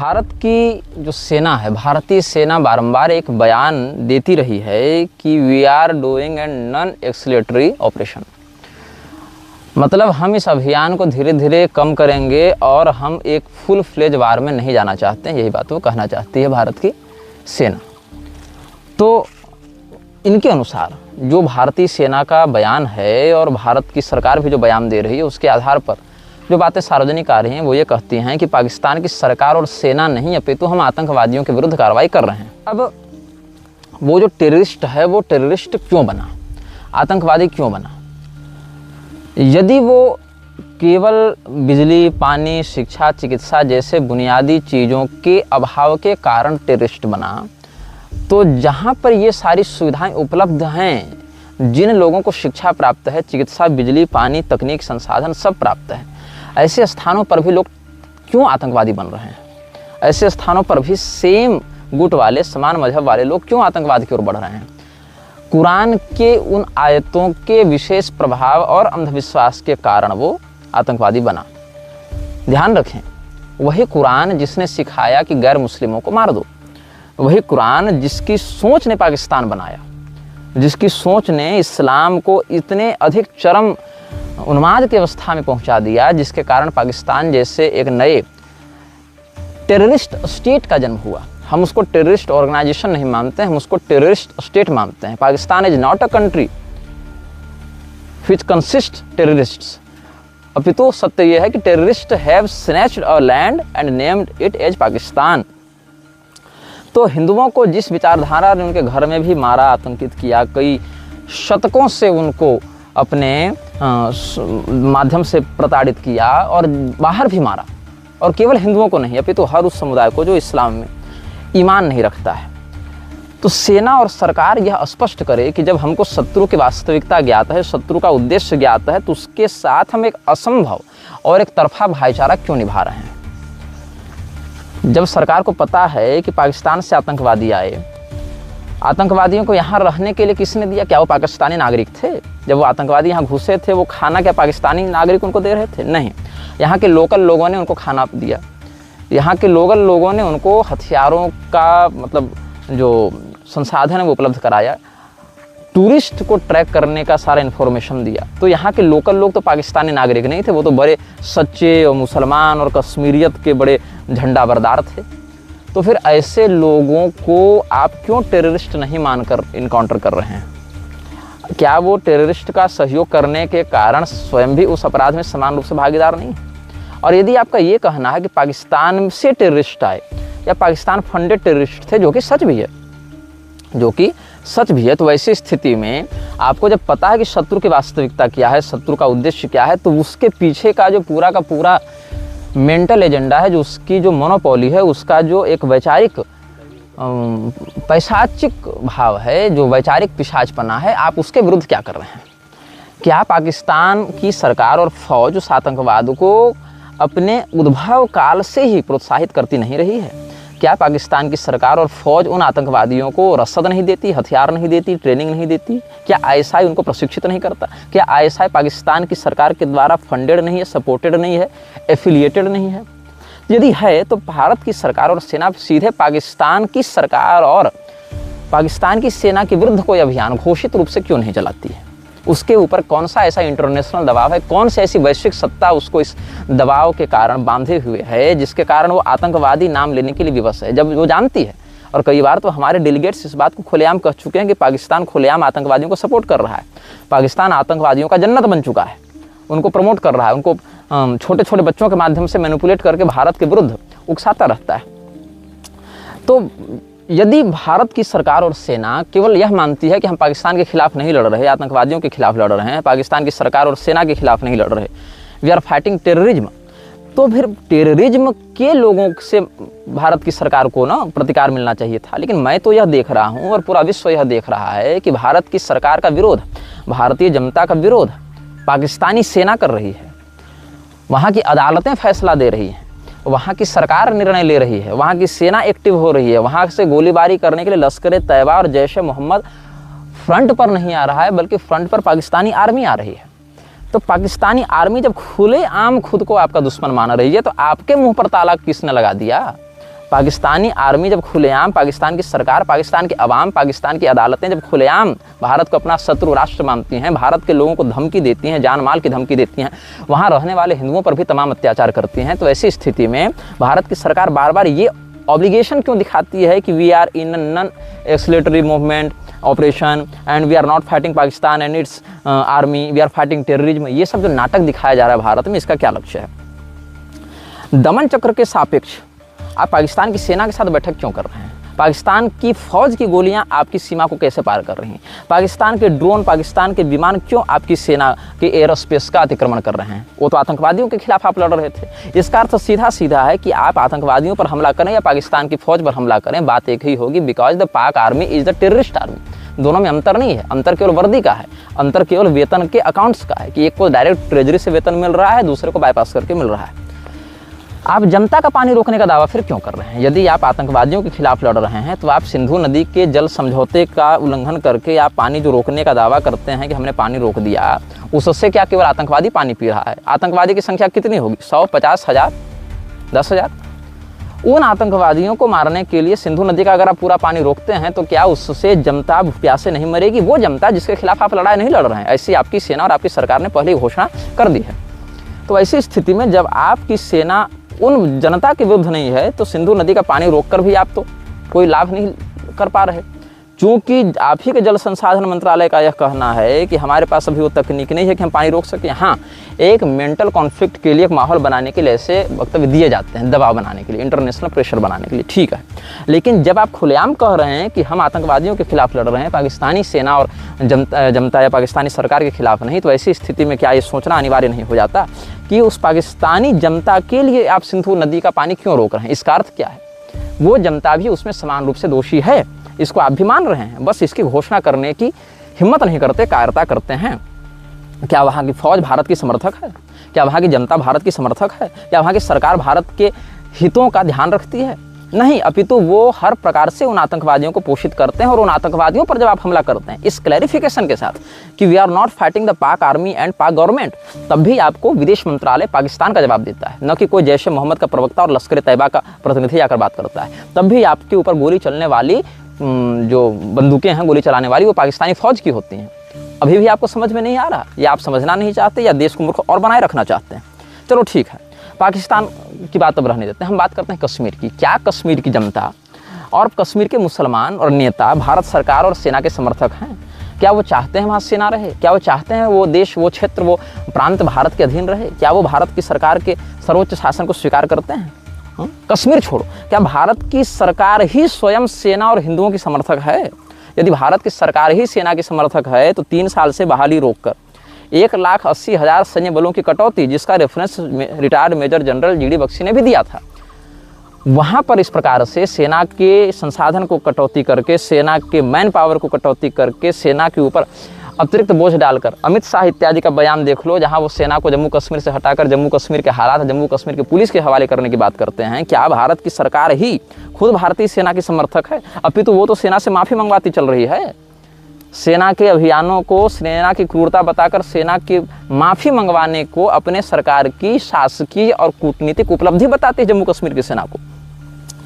भारत की जो सेना है, भारतीय सेना बारंबार एक बयान देती रही है कि we are doing and non escalatory operation. मतलब हम इस अभियान को धीरे धीरे कम करेंगे और हम एक फुल फ्लेज वार में नहीं जाना चाहते हैं, यही बात वो कहना चाहती है भारत की सेना। तो इनके अनुसार जो भारतीय सेना का बयान है और भारत की सरकार भी जो बयान दे रही है, उसके आधार पर जो बातें सार्वजनिक आ रही हैं वो ये कहती हैं कि पाकिस्तान की सरकार और सेना नहीं अपितु हम आतंकवादियों के विरुद्ध कार्रवाई कर रहे हैं। अब वो जो टेररिस्ट है वो टेररिस्ट क्यों बना, आतंकवादी क्यों बना? यदि वो केवल बिजली, पानी, शिक्षा, चिकित्सा जैसे बुनियादी चीज़ों के अभाव के कारण टेररिस्ट बना, तो जहाँ पर ये सारी सुविधाएं उपलब्ध हैं, जिन लोगों को शिक्षा प्राप्त है, चिकित्सा, बिजली, पानी, तकनीक, संसाधन सब प्राप्त है, ऐसे स्थानों पर भी लोग क्यों आतंकवादी बन रहे हैं? ऐसे स्थानों पर भी सेम गुट वाले, समान मजहब वाले लोग क्यों आतंकवाद की ओर बढ़ रहे हैं? कुरान के उन आयतों के विशेष प्रभाव और अंधविश्वास के कारण वो आतंकवादी बना। ध्यान रखें, वही कुरान जिसने सिखाया कि गैर मुस्लिमों को मार दो, वही कुरान जिसकी सोच ने पाकिस्तान बनाया, जिसकी सोच ने इस्लाम को इतने अधिक चरम उन्माद की अवस्था में पहुंचा दिया, जिसके कारण पाकिस्तान जैसे एक नए टेररिस्ट स्टेट का जन्म हुआ। हम उसको टेररिस्ट ऑर्गेनाइजेशन नहीं मानते हैं, हम उसको टेररिस्ट स्टेट मानते हैं। Pakistan is not a country which consist terrorists, अपितु सत्य यह है कि terrorist have snatched a land and named it as Pakistan. तो हिंदुओं को जिस विचारधारा ने उनके घर में भी मारा, आतंकित किया, कई शतकों से उनको अपने माध्यम से प्रताड़ित किया और बाहर भी मारा, और केवल हिंदुओं को नहीं अपितु हर उस समुदाय को जो इस्लाम में ईमान नहीं रखता है। तो सेना और सरकार यह स्पष्ट करे कि जब हमको शत्रु की वास्तविकता ज्ञात है, शत्रु का उद्देश्य ज्ञात है, तो उसके साथ हम एक असंभव और एक तरफा भाईचारा क्यों निभा रहे हैं? जब सरकार को पता है कि पाकिस्तान से आतंकवादी आए, आतंकवादियों को यहाँ रहने के लिए किसने दिया? क्या वो पाकिस्तानी नागरिक थे? जब वो आतंकवादी यहाँ घुसे थे, वो खाना क्या पाकिस्तानी नागरिक उनको दे रहे थे? नहीं, यहाँ के लोकल लोगों ने उनको खाना दिया, यहाँ के लोकल लोगों ने उनको हथियारों का मतलब जो संसाधन है वो उपलब्ध कराया, टूरिस्ट को ट्रैक करने का सारा इन्फॉर्मेशन दिया। तो यहाँ के लोकल लोग तो पाकिस्तानी नागरिक नहीं थे, वो तो बड़े सच्चे और मुसलमान और कश्मीरियत के बड़े झंडा बरदार थे। तो फिर ऐसे लोगों को आप क्यों टेररिस्ट नहीं मानकर इनकाउंटर कर रहे हैं? क्या वो टेररिस्ट का सहयोग करने के कारण स्वयं भी उस अपराध में समान रूप से भागीदार नहीं है? और यदि आपका ये कहना है कि पाकिस्तान से टेररिस्ट आए या पाकिस्तान फंडेड टेररिस्ट थे, जो कि सच भी है, तो वैसी स्थिति में आपको जब पता है कि शत्रु की वास्तविकता क्या है, शत्रु का उद्देश्य क्या है, तो उसके पीछे का जो पूरा का पूरा मेंटल एजेंडा है, जो उसकी जो मोनोपोली है, उसका जो एक वैचारिक पैशाचिक भाव है, जो वैचारिक पिशाचपना है, आप उसके विरुद्ध क्या कर रहे हैं? क्या पाकिस्तान की सरकार और फौज उस आतंकवाद को अपने उद्भव काल से ही प्रोत्साहित करती नहीं रही है? क्या पाकिस्तान की सरकार और फौज उन आतंकवादियों को रसद नहीं देती, हथियार नहीं देती, ट्रेनिंग नहीं देती? क्या आईएसआई उनको प्रशिक्षित नहीं करता? क्या आईएसआई पाकिस्तान की सरकार के द्वारा फंडेड नहीं है, सपोर्टेड नहीं है, एफिलिएटेड नहीं है? यदि है तो भारत की सरकार और सेना सीधे पाकिस्तान की सरकार और पाकिस्तान की सेना के विरुद्ध कोई अभियान घोषित रूप से क्यों नहीं चलाती है? उसके ऊपर कौन सा ऐसा इंटरनेशनल दबाव है, कौन सी ऐसी वैश्विक सत्ता उसको इस दबाव के कारण बांधे हुए है, जिसके कारण वो आतंकवादी नाम लेने के लिए विवश है? जब वो जानती है, और कई बार तो हमारे डेलीगेट्स इस बात को खुलेआम कह चुके हैं कि पाकिस्तान खुलेआम आतंकवादियों को सपोर्ट कर रहा है, पाकिस्तान आतंकवादियों का जन्नत बन चुका है, उनको प्रमोट कर रहा है, उनको छोटे छोटे बच्चों के माध्यम से मैनिपुलेट करके भारत के विरुद्ध उकसाता रहता है। तो यदि भारत की सरकार और सेना केवल यह मानती है कि हम पाकिस्तान के खिलाफ नहीं लड़ रहे, आतंकवादियों के खिलाफ लड़ रहे हैं, पाकिस्तान की सरकार और सेना के खिलाफ नहीं लड़ रहे, वी आर फाइटिंग टेररिज्म, तो फिर टेररिज्म के लोगों से भारत की सरकार को ना प्रतिकार मिलना चाहिए था। लेकिन मैं तो यह देख रहा हूँ और पूरा विश्व यह देख रहा है कि भारत की सरकार का विरोध, भारतीय जनता का विरोध पाकिस्तानी सेना कर रही है। वहाँ की अदालतें फैसला दे रही हैं, वहाँ की सरकार निर्णय ले रही है, वहाँ की सेना एक्टिव हो रही है, वहाँ से गोलीबारी करने के लिए लश्कर तैयबा और जैश ए मोहम्मद फ्रंट पर नहीं आ रहा है, बल्कि फ्रंट पर पाकिस्तानी आर्मी आ रही है। तो पाकिस्तानी आर्मी जब खुले आम खुद को आपका दुश्मन मान रही है, तो आपके मुंह पर ताला किसने लगा दिया? पाकिस्तानी आर्मी जब खुलेआम, पाकिस्तान की सरकार, पाकिस्तान के अवाम, पाकिस्तान की अदालतें जब खुलेआम भारत को अपना शत्रु राष्ट्र मानती हैं, भारत के लोगों को धमकी देती हैं, जान माल की धमकी देती हैं, वहाँ रहने वाले हिंदुओं पर भी तमाम अत्याचार करती हैं, तो ऐसी स्थिति में भारत की सरकार बार बार ये ऑब्लिगेशन क्यों दिखाती है कि we are in non escalatory movement operation and we are not fighting Pakistan and its army, we are fighting terrorism. ये सब जो नाटक दिखाया जा रहा है भारत में, इसका क्या लक्ष्य है? दमन चक्र के सापेक्ष आप पाकिस्तान की सेना के साथ बैठक क्यों कर रहे हैं? पाकिस्तान की फौज की गोलियां आपकी सीमा को कैसे पार कर रही हैं? पाकिस्तान के ड्रोन, पाकिस्तान के विमान क्यों आपकी सेना के एयर स्पेस का अतिक्रमण कर रहे हैं? वो तो आतंकवादियों के खिलाफ आप लड़ रहे थे। इसका अर्थ सीधा सीधा है कि आप आतंकवादियों पर हमला करें या पाकिस्तान की फौज पर हमला करें, बात एक ही होगी, because the Pak army is the terrorist army. दोनों में अंतर नहीं है, अंतर केवल वर्दी का है, अंतर केवल वेतन के अकाउंट्स का है कि एक को डायरेक्ट ट्रेजरी से वेतन मिल रहा है, दूसरे को बाईपास करके मिल रहा है। आप जनता का पानी रोकने का दावा फिर क्यों कर रहे हैं? यदि आप आतंकवादियों के खिलाफ लड़ रहे हैं तो आप सिंधु नदी के जल समझौते का उल्लंघन करके आप पानी जो रोकने का दावा करते हैं कि हमने पानी रोक दिया, उससे क्या केवल आतंकवादी पानी पी रहा है? आतंकवादी की संख्या कितनी होगी? 100, 50 हज़ार, 10,000? उन आतंकवादियों को मारने के लिए सिंधु नदी का अगर आप पूरा पानी रोकते हैं तो क्या उससे जनता प्यासे नहीं मरेगी? वो जनता जिसके खिलाफ आप लड़ाई नहीं लड़ रहे हैं, ऐसी आपकी सेना और आपकी सरकार ने पहले ही घोषणा कर दी है। तो ऐसी स्थिति में जब आपकी सेना उन जनता के विरुद्ध नहीं है तो सिंधु नदी का पानी रोककर भी आप तो कोई लाभ नहीं कर पा रहे, क्योंकि आप ही के जल संसाधन मंत्रालय का यह कहना है कि हमारे पास अभी वो तकनीक नहीं है कि हम पानी रोक सकें। हाँ, एक मेंटल कॉन्फ्लिक्ट के लिए एक माहौल बनाने के लिए ऐसे वक्तव्य दिए जाते हैं, दबाव बनाने के लिए, इंटरनेशनल प्रेशर बनाने के लिए, ठीक है। लेकिन जब आप खुलेआम कह रहे हैं कि हम आतंकवादियों के खिलाफ लड़ रहे हैं, पाकिस्तानी सेना और जनता या पाकिस्तानी सरकार के खिलाफ नहीं, तो ऐसी स्थिति में क्या ये सोचना अनिवार्य नहीं हो जाता कि उस पाकिस्तानी जनता के लिए आप सिंधु नदी का पानी क्यों रोक रहे हैं? इसका अर्थ क्या है? वो जनता भी उसमें समान रूप से दोषी है, इसको आप भी मान रहे हैं, बस इसकी घोषणा करने की हिम्मत नहीं करते, कायरता करते हैं। क्या वहाँ की फौज भारत की समर्थक है? क्या वहाँ की जनता भारत की समर्थक है? क्या वहाँ की सरकार भारत के हितों का ध्यान रखती है? नहीं, अपितु वो हर प्रकार से उन आतंकवादियों को पोषित करते हैं। और उन आतंकवादियों पर जब आप हमला करते हैं इस क्लैरिफिकेशन के साथ कि we are not fighting the Pak army and Pak government, तब भी आपको विदेश मंत्रालय पाकिस्तान का जवाब देता है, न कि कोई जैश ए मोहम्मद का प्रवक्ता और लश्कर तैयबा का प्रतिनिधि आकर बात करता है। तब भी आपके ऊपर गोली चलने वाली जो बंदूकें हैं गोली चलाने वाली, वो पाकिस्तानी फौज की होती हैं। अभी भी आपको समझ में नहीं आ रहा, या आप समझना नहीं चाहते, या देश को मूर्ख और बनाए रखना चाहते हैं। चलो ठीक है, पाकिस्तान की बात अब रहने देते हैं, हम बात करते हैं कश्मीर की। क्या कश्मीर की जनता और कश्मीर के मुसलमान और नेता भारत सरकार और सेना के समर्थक हैं? क्या वो चाहते हैं वहाँ सेना रहे? क्या वो चाहते हैं वो देश, वो क्षेत्र, वो प्रांत भारत के अधीन रहे? क्या वो भारत की सरकार के सर्वोच्च शासन को स्वीकार करते हैं? कश्मीर छोड़ो, क्या भारत की सरकार ही स्वयं सेना और हिंदुओं की समर्थक है? यदि भारत की सरकार ही सेना की समर्थक है तो 3 साल से बहाली रोककर 1,80,000 सैन्य बलों की कटौती, जिसका reference retired major general GD Bakshi ने भी दिया था, वहाँ पर इस प्रकार से सेना के संसाधन को कटौती करके, सेना के मैन पावर को कटौती करके, सेना के ऊपर अतिरिक्त बोझ डालकर, अमित शाह इत्यादि का बयान देख लो, जहां वो सेना को जम्मू कश्मीर से हटाकर जम्मू कश्मीर के हालात, जम्मू कश्मीर की पुलिस के हवाले करने की बात करते हैं। क्या भारत की सरकार ही खुद भारतीय सेना की समर्थक है? अपितु वो तो सेना से माफ़ी मंगवाती चल रही है। सेना के अभियानों को सेना की क्रूरता बताकर सेना की माफ़ी मंगवाने को अपने सरकार की शासकीय और कूटनीतिक उपलब्धि बताती है जम्मू कश्मीर की सेना को।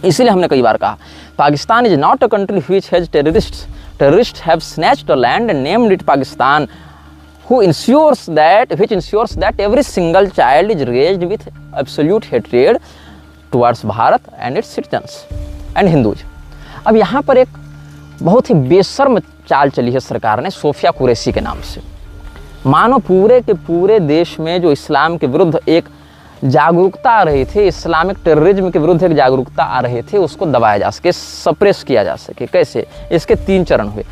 इसीलिए हमने कई बार कहा, Pakistan is not a country which has terrorists have snatched a land and named it Pakistan, which ensures that every single child is raised with absolute hatred towards Bharat and its citizens and Hindus। अब यहाँ पर एक बहुत ही बेशर्म चाल चली है सरकार ने सोफिया कुरैशी के नाम से। मानो पूरे के पूरे देश में जो इस्लाम के विरुद्ध एक जागरूकता आ रही थी, इस्लामिक टेररिज्म के विरुद्ध एक जागरूकता आ रही थी, उसको दबाया जा सके, सप्रेस किया जा सके। कैसे? इसके 3 चरण हुए।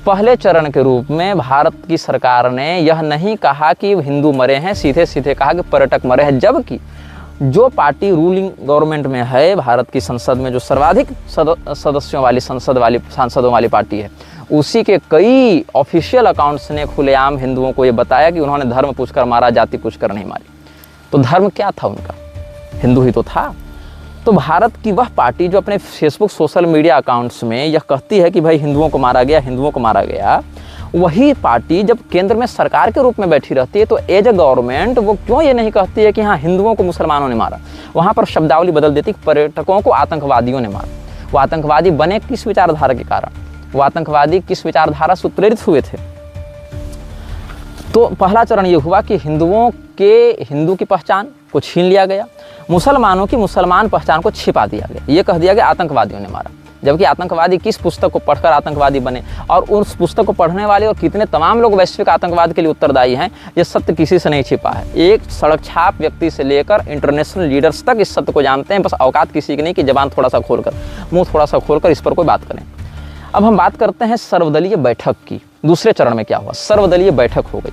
पहले चरण के रूप में भारत की सरकार ने यह नहीं कहा कि हिंदू मरे हैं, सीधे सीधे कहा कि पर्यटक मरे हैं, जबकि जो पार्टी रूलिंग गवर्नमेंट में है, भारत की संसद में जो सर्वाधिक सदस्यों वाली सांसदों वाली पार्टी है, उसी के कई ऑफिशियल अकाउंट्स ने खुलेआम हिंदुओं को ये बताया कि उन्होंने धर्म पूछकर मारा, जाति पूछकर नहीं मारी। तो धर्म क्या था उनका? हिंदू ही तो था। तो भारत की वह पार्टी जो अपने फेसबुक सोशल मीडिया अकाउंट्स में यह कहती है कि भाई हिंदुओं को मारा गया, हिंदुओं को मारा गया, वही पार्टी जब केंद्र में सरकार के रूप में बैठी रहती है तो एज ए गवर्नमेंट वो क्यों ये नहीं कहती है कि हाँ हिंदुओं को मुसलमानों ने मारा। वहाँ पर शब्दावली बदल देती, पर्यटकों को आतंकवादियों ने मारा। वो आतंकवादी बने किस विचारधारा के कारण, वो आतंकवादी किस विचारधारा से उत्प्रेरित हुए थे। तो पहला चरण ये हुआ कि हिंदू की पहचान को छीन लिया गया, मुसलमानों की मुसलमान पहचान को छिपा दिया गया। ये कह दिया गया आतंकवादियों ने मारा, जबकि आतंकवादी किस पुस्तक को पढ़कर आतंकवादी बने और उस पुस्तक को पढ़ने वाले और कितने तमाम लोग वैश्विक आतंकवाद के लिए उत्तरदायी हैं, ये सत्य किसी से नहीं छिपा है। एक सड़क छाप व्यक्ति से लेकर इंटरनेशनल लीडर्स तक इस सत्य को जानते हैं, बस औकात किसी की नहीं कि जबान थोड़ा सा खोलकर, मुंह थोड़ा सा खोलकर इस पर कोई बात करें। अब हम बात करते हैं सर्वदलीय बैठक की। दूसरे चरण में क्या हुआ, सर्वदलीय बैठक हो गई।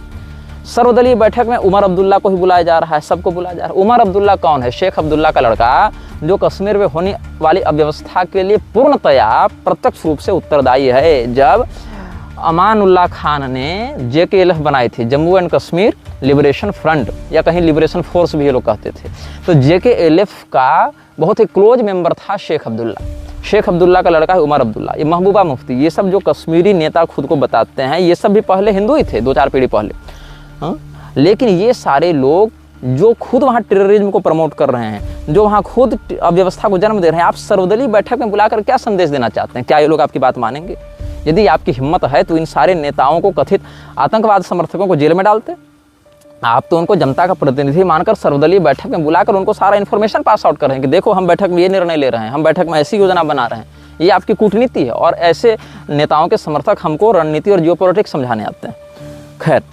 सर्वदलीय बैठक में उमर अब्दुल्ला को ही बुलाया जा रहा है, सबको बुलाया जा रहा है। उमर अब्दुल्ला कौन है? शेख अब्दुल्ला का लड़का, जो कश्मीर में होने वाली अव्यवस्था के लिए पूर्णतया प्रत्यक्ष रूप से उत्तरदायी है। जब अमानुल्लाह खान ने JKLF बनाई थी, Jammu and Kashmir liberation front, या कहीं लिबरेशन फोर्स भी ये लोग कहते थे, तो JKLF का बहुत ही क्लोज मेंबर था शेख अब्दुल्ला। शेख अब्दुल्ला का लड़का है उमर अब्दुल्ला। ये महबूबा मुफ्ती, ये सब जो कश्मीरी नेता खुद को बताते हैं, ये सब भी पहले हिंदू ही थे, 2-4 पीढ़ी पहले। हाँ? लेकिन ये सारे लोग जो खुद वहाँ टेररिज्म को प्रमोट कर रहे हैं, जो वहाँ खुद अव्यवस्था को जन्म दे रहे हैं, आप सर्वदलीय बैठक में बुलाकर क्या संदेश देना चाहते हैं? क्या ये लोग आपकी बात मानेंगे? यदि आपकी हिम्मत है तो इन सारे नेताओं को, कथित आतंकवाद समर्थकों को जेल में डालते। आप तो उनको जनता का प्रतिनिधि मानकर सर्वदलीय बैठक में बुलाकर उनको सारा इन्फॉर्मेशन पास आउट कर रहे हैं कि देखो हम बैठक में ये निर्णय ले रहे हैं, हम बैठक में ऐसी योजना बना रहे हैं। ये आपकी कूटनीति है और ऐसे नेताओं के समर्थक हमको रणनीति और जियोपॉलिटिक्स समझाने आते हैं। खैर,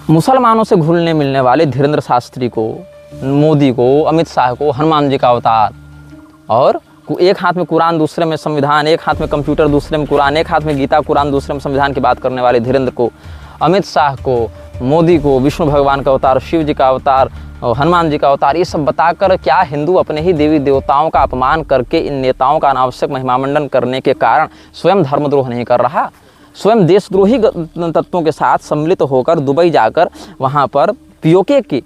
मुसलमानों से घुलने मिलने वाले धीरेन्द्र शास्त्री को, मोदी को, अमित शाह को हनुमान जी का अवतार, और एक हाथ में कुरान दूसरे में संविधान, एक हाथ में कंप्यूटर दूसरे में कुरान, एक हाथ में गीता कुरान दूसरे में संविधान की बात करने वाले धीरेन्द्र को, अमित शाह को, मोदी को विष्णु भगवान का अवतार, शिव जी का अवतार और हनुमान जी का अवतार, ये सब बताकर क्या हिंदू अपने ही देवी देवताओं का अपमान करके इन नेताओं का अनावश्यक महिमामंडन करने के कारण स्वयं धर्मद्रोह नहीं कर रहा? स्वयं देशद्रोही तत्वों के साथ सम्मिलित होकर दुबई जाकर वहाँ पर POK की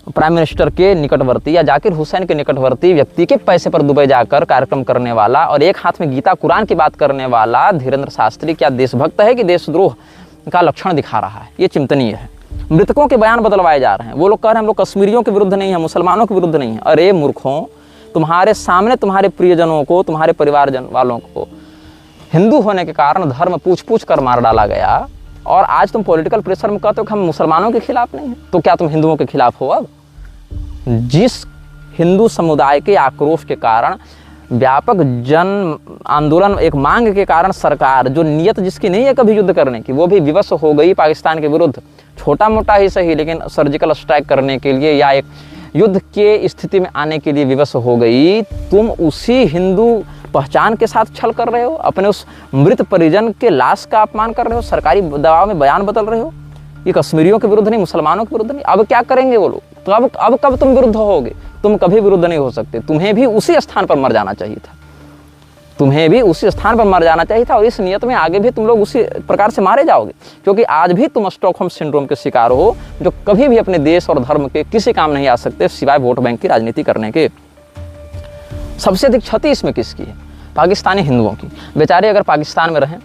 प्राइम मिनिस्टर के निकटवर्ती या जाकिर हुसैन के निकटवर्ती व्यक्ति के पैसे पर दुबई जाकर कार्यक्रम करने वाला और एक हाथ में गीता कुरान की बात करने वाला धीरेन्द्र शास्त्री क्या देशभक्त है कि देशद्रोह का लक्षण दिखा रहा है? ये चिंतनीय है। मृतकों के बयान बदलवाए जा रहे हैं। वो लोग कह रहे हैं हम लोग कश्मीरियों के विरुद्ध नहीं है, मुसलमानों के विरुद्ध नहीं है। अरे मूर्खों, तुम्हारे सामने तुम्हारे प्रियजनों को, तुम्हारे परिवारजन वालों को हिंदू होने के कारण धर्म पूछ पूछ कर मार डाला गया, और आज तुम पॉलिटिकल प्रेशर में कहते हो कि हम मुसलमानों के खिलाफ नहीं हैं। तो क्या तुम हिंदुओं के खिलाफ हो? अब जिस हिंदू समुदाय के आक्रोश के कारण, व्यापक जन आंदोलन, एक मांग के कारण सरकार, जो नियत जिसकी नहीं है कभी युद्ध करने की, वो भी विवश हो गई पाकिस्तान के विरुद्ध, छोटा मोटा ही सही लेकिन सर्जिकल स्ट्राइक करने के लिए या एक युद्ध के स्थिति में आने के लिए विवश हो गई। तुम उसी हिंदू पहचान के साथ छल कर रहे हो, अपने उस मृत परिजन के लाश का अपमान कर रहे हो, सरकारी दबाव में बयान बदल रहे हो। ये कश्मीरियों के विरुद्ध नहीं, मुसलमानों के विरुद्ध नहीं। अब क्या करेंगे वो लोग? तो अब कब तुम विरुद्ध होगे? तुम कभी विरुद्ध नहीं हो सकते। तुम्हें भी उसी स्थान पर मर जाना चाहिए था, तुम्हें भी उसी स्थान पर मर जाना चाहिए था, और इस नियत में आगे भी तुम लोग उसी प्रकार से मारे जाओगे, क्योंकि आज भी तुम स्टॉकहोम सिंड्रोम के शिकार हो, जो कभी भी अपने देश और धर्म के किसी काम नहीं आ सकते सिवाय वोट बैंक की राजनीति करने के। सबसे अधिक क्षति इसमें किसकी है? पाकिस्तानी हिंदुओं की। बेचारे अगर पाकिस्तान में रहें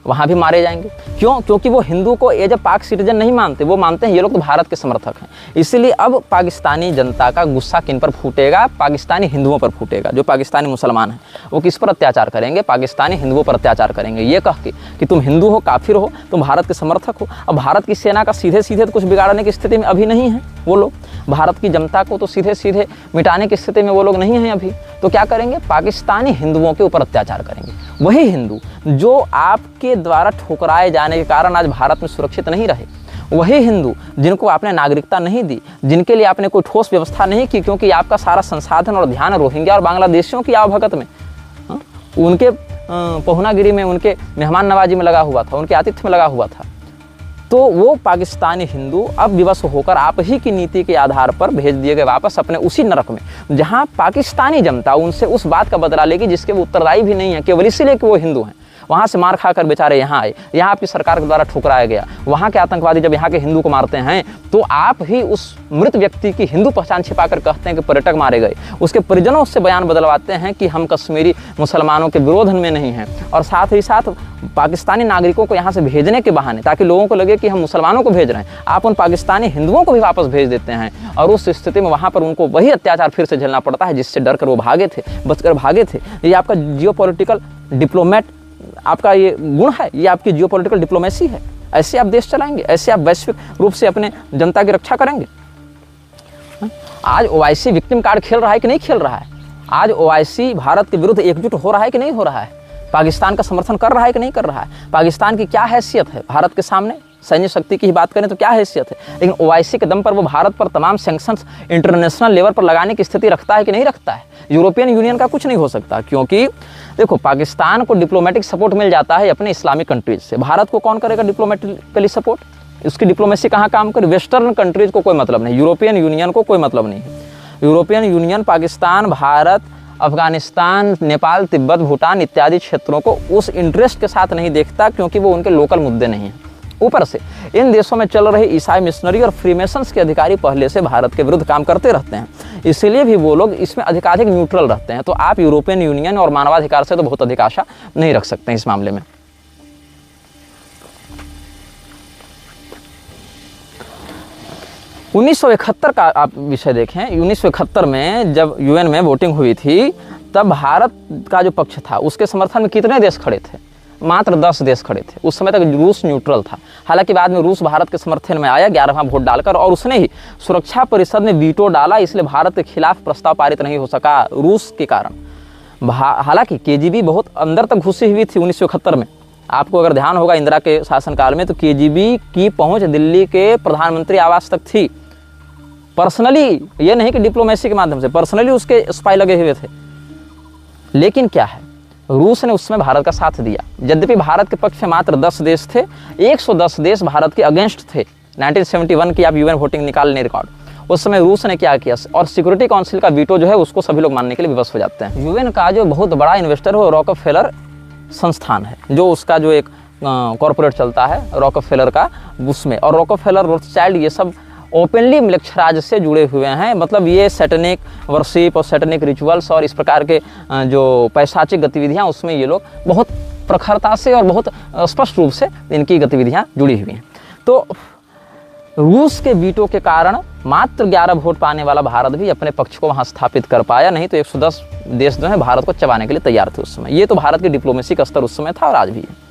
वहाँ भी मारे जाएंगे। क्यों? क्योंकि वो हिंदू को एज ए पाक सिटीजन नहीं मानते, वो मानते हैं ये लोग तो भारत के समर्थक हैं। इसीलिए अब पाकिस्तानी जनता का गुस्सा किन पर फूटेगा? पाकिस्तानी हिंदुओं पर फूटेगा। जो पाकिस्तानी मुसलमान हैं वो किस पर अत्याचार करेंगे? पाकिस्तानी हिंदुओं पर अत्याचार करेंगे, ये कह के कि तुम हिंदू हो, काफिर हो, तुम भारत के समर्थक हो। अब भारत की सेना का सीधे सीधे तो कुछ बिगाड़ने की स्थिति में अभी नहीं है वो लोग, भारत की जनता को तो सीधे सीधे मिटाने की स्थिति में वो लोग नहीं हैं अभी। तो क्या करेंगे? पाकिस्तानी हिंदुओं के ऊपर अत्याचार करेंगे। वही हिंदू जो आपके द्वारा ठुकराए जाने के कारण आज भारत में सुरक्षित नहीं रहे, वही हिंदू जिनको आपने नागरिकता नहीं दी, जिनके लिए आपने कोई ठोस व्यवस्था नहीं की, क्योंकि आपका सारा संसाधन और ध्यान रोहिंग्या और बांग्लादेशियों की आवभगत में, उनके पहुनागिरी में, उनके मेहमान नवाजी में लगा हुआ था, उनके आतिथ्य में लगा हुआ था। तो वो पाकिस्तानी हिंदू अब विवश होकर आप ही की नीति के आधार पर भेज दिए गए वापस अपने उसी नरक में, जहां पाकिस्तानी जनता उनसे उस बात का बदला लेगी जिसके वो उत्तरदायी भी नहीं है, केवल इसीलिए कि वो हिंदू हैं। वहाँ से मार खाकर बेचारे यहाँ आए, यहाँ आपकी सरकार के द्वारा ठुकराया गया। वहाँ के आतंकवादी जब यहाँ के हिंदू को मारते हैं तो आप ही उस मृत व्यक्ति की हिंदू पहचान छिपाकर कहते हैं कि पर्यटक मारे गए। उसके परिजनों से बयान बदलवाते हैं कि हम कश्मीरी मुसलमानों के विरोध में नहीं हैं, और साथ ही साथ पाकिस्तानी नागरिकों को यहाँ से भेजने के बहाने, ताकि लोगों को लगे कि हम मुसलमानों को भेज रहे हैं, आप उन पाकिस्तानी हिंदुओं को भी वापस भेज देते हैं। और उस स्थिति में वहाँ पर उनको वही अत्याचार फिर से झेलना पड़ता है जिससे डर कर वो भागे थे, बचकर भागे थे। ये आपका जियोपॉलिटिकल डिप्लोमेट, आपका ये गुण है, ये आपकी जियोपॉलिटिकल डिप्लोमेसी है। ऐसे आप देश चलाएंगे, ऐसे आप वैश्विक रूप से अपने जनता की रक्षा करेंगे। आज ओआईसी विक्टिम कार्ड खेल रहा है कि नहीं खेल रहा है? आज ओआईसी भारत के विरुद्ध एकजुट हो रहा है कि नहीं हो रहा है? पाकिस्तान का समर्थन कर रहा है कि नहीं कर रहा है? पाकिस्तान की क्या हैसियत है भारत के सामने? सैन्य शक्ति की ही बात करें तो क्या हैसियत है, लेकिन ओआईसी के दम पर वो भारत पर तमाम सैंक्शंस इंटरनेशनल लेवल पर लगाने की स्थिति रखता है कि नहीं रखता है? यूरोपियन यूनियन का कुछ नहीं हो सकता, क्योंकि देखो पाकिस्तान को डिप्लोमेटिक सपोर्ट मिल जाता है अपने इस्लामिक कंट्रीज से। भारत को कौन करेगा डिप्लोमेटिकली सपोर्ट? उसकी डिप्लोमेसी कहाँ काम करे? वेस्टर्न कंट्रीज को कोई मतलब नहीं, यूरोपियन यूनियन को कोई मतलब नहीं है। यूरोपियन यूनियन पाकिस्तान, भारत, अफगानिस्तान, नेपाल, तिब्बत, भूटान इत्यादि क्षेत्रों को उस इंटरेस्ट के साथ नहीं देखता, क्योंकि वो उनके लोकल मुद्दे नहीं हैं। ऊपर से इन देशों में चल रहे ईसाई मिशनरी और फ्रीमेसन्स के अधिकारी पहले से भारत के विरुद्ध काम करते रहते हैं, इसलिए भी वो लोग इसमें अधिकाधिक न्यूट्रल रहते हैं। तो आप यूरोपियन यूनियन और मानवाधिकार से तो बहुत अधिक आशा नहीं रख सकते हैं इस मामले में। उन्नीस सौ 71 का आप विषय देखें। 1971 में जब यूएन में वोटिंग हुई थी, तब भारत का जो पक्ष था उसके समर्थन में कितने देश खड़े थे? मात्र 10 देश खड़े थे। उस समय तक रूस न्यूट्रल था। हालांकि बाद में रूस भारत के समर्थन में आया 11वां वोट डालकर, और उसने ही सुरक्षा परिषद में वीटो डाला, इसलिए भारत के खिलाफ प्रस्ताव पारित नहीं हो सका रूस के कारण। हालांकि केजीबी बहुत अंदर तक घुसी हुई थी 1971 में। आपको अगर ध्यान होगा इंदिरा के शासनकाल में, तो केजीबी की पहुंच दिल्ली के प्रधानमंत्री आवास तक थी। पर्सनली, ये नहीं कि डिप्लोमेसी के माध्यम से, पर्सनली उसके स्पाई लगे हुए थे। लेकिन क्या है, रूस ने उसमें भारत का साथ दिया। यद्यपि भारत के पक्ष में मात्र 10 देश थे, 110 देश भारत के अगेंस्ट थे। 1971 की आप यूएन वोटिंग निकाल लें रिकॉर्ड, उस समय रूस ने क्या किया, और सिक्योरिटी काउंसिल का वीटो जो है उसको सभी लोग मानने के लिए विवश हो जाते हैं। यूएन का जो बहुत बड़ा इन्वेस्टर है वो रॉकफेलर संस्थान है, जो उसका जो एक कॉरपोरेट चलता है रॉकफेलर का, उसमें, और रॉकफेलर, रोथस्चाइल्ड, ये सब ओपनली मिलिट्राज से जुड़े हुए हैं। मतलब ये सैटेनिक वर्शिप और सैटेनिक रिचुअल्स और इस प्रकार के जो पैशाचिक गतिविधियां, उसमें ये लोग बहुत प्रखरता से और बहुत स्पष्ट रूप से इनकी गतिविधियां जुड़ी हुई हैं। तो रूस के वीटो के कारण मात्र 11 वोट पाने वाला भारत भी अपने पक्ष को वहां स्थापित कर पाया, नहीं तो 110 देश जो है भारत को चबाने के लिए तैयार थे उस समय। ये तो भारत की डिप्लोमेसी का स्तर उस समय था और आज भी है।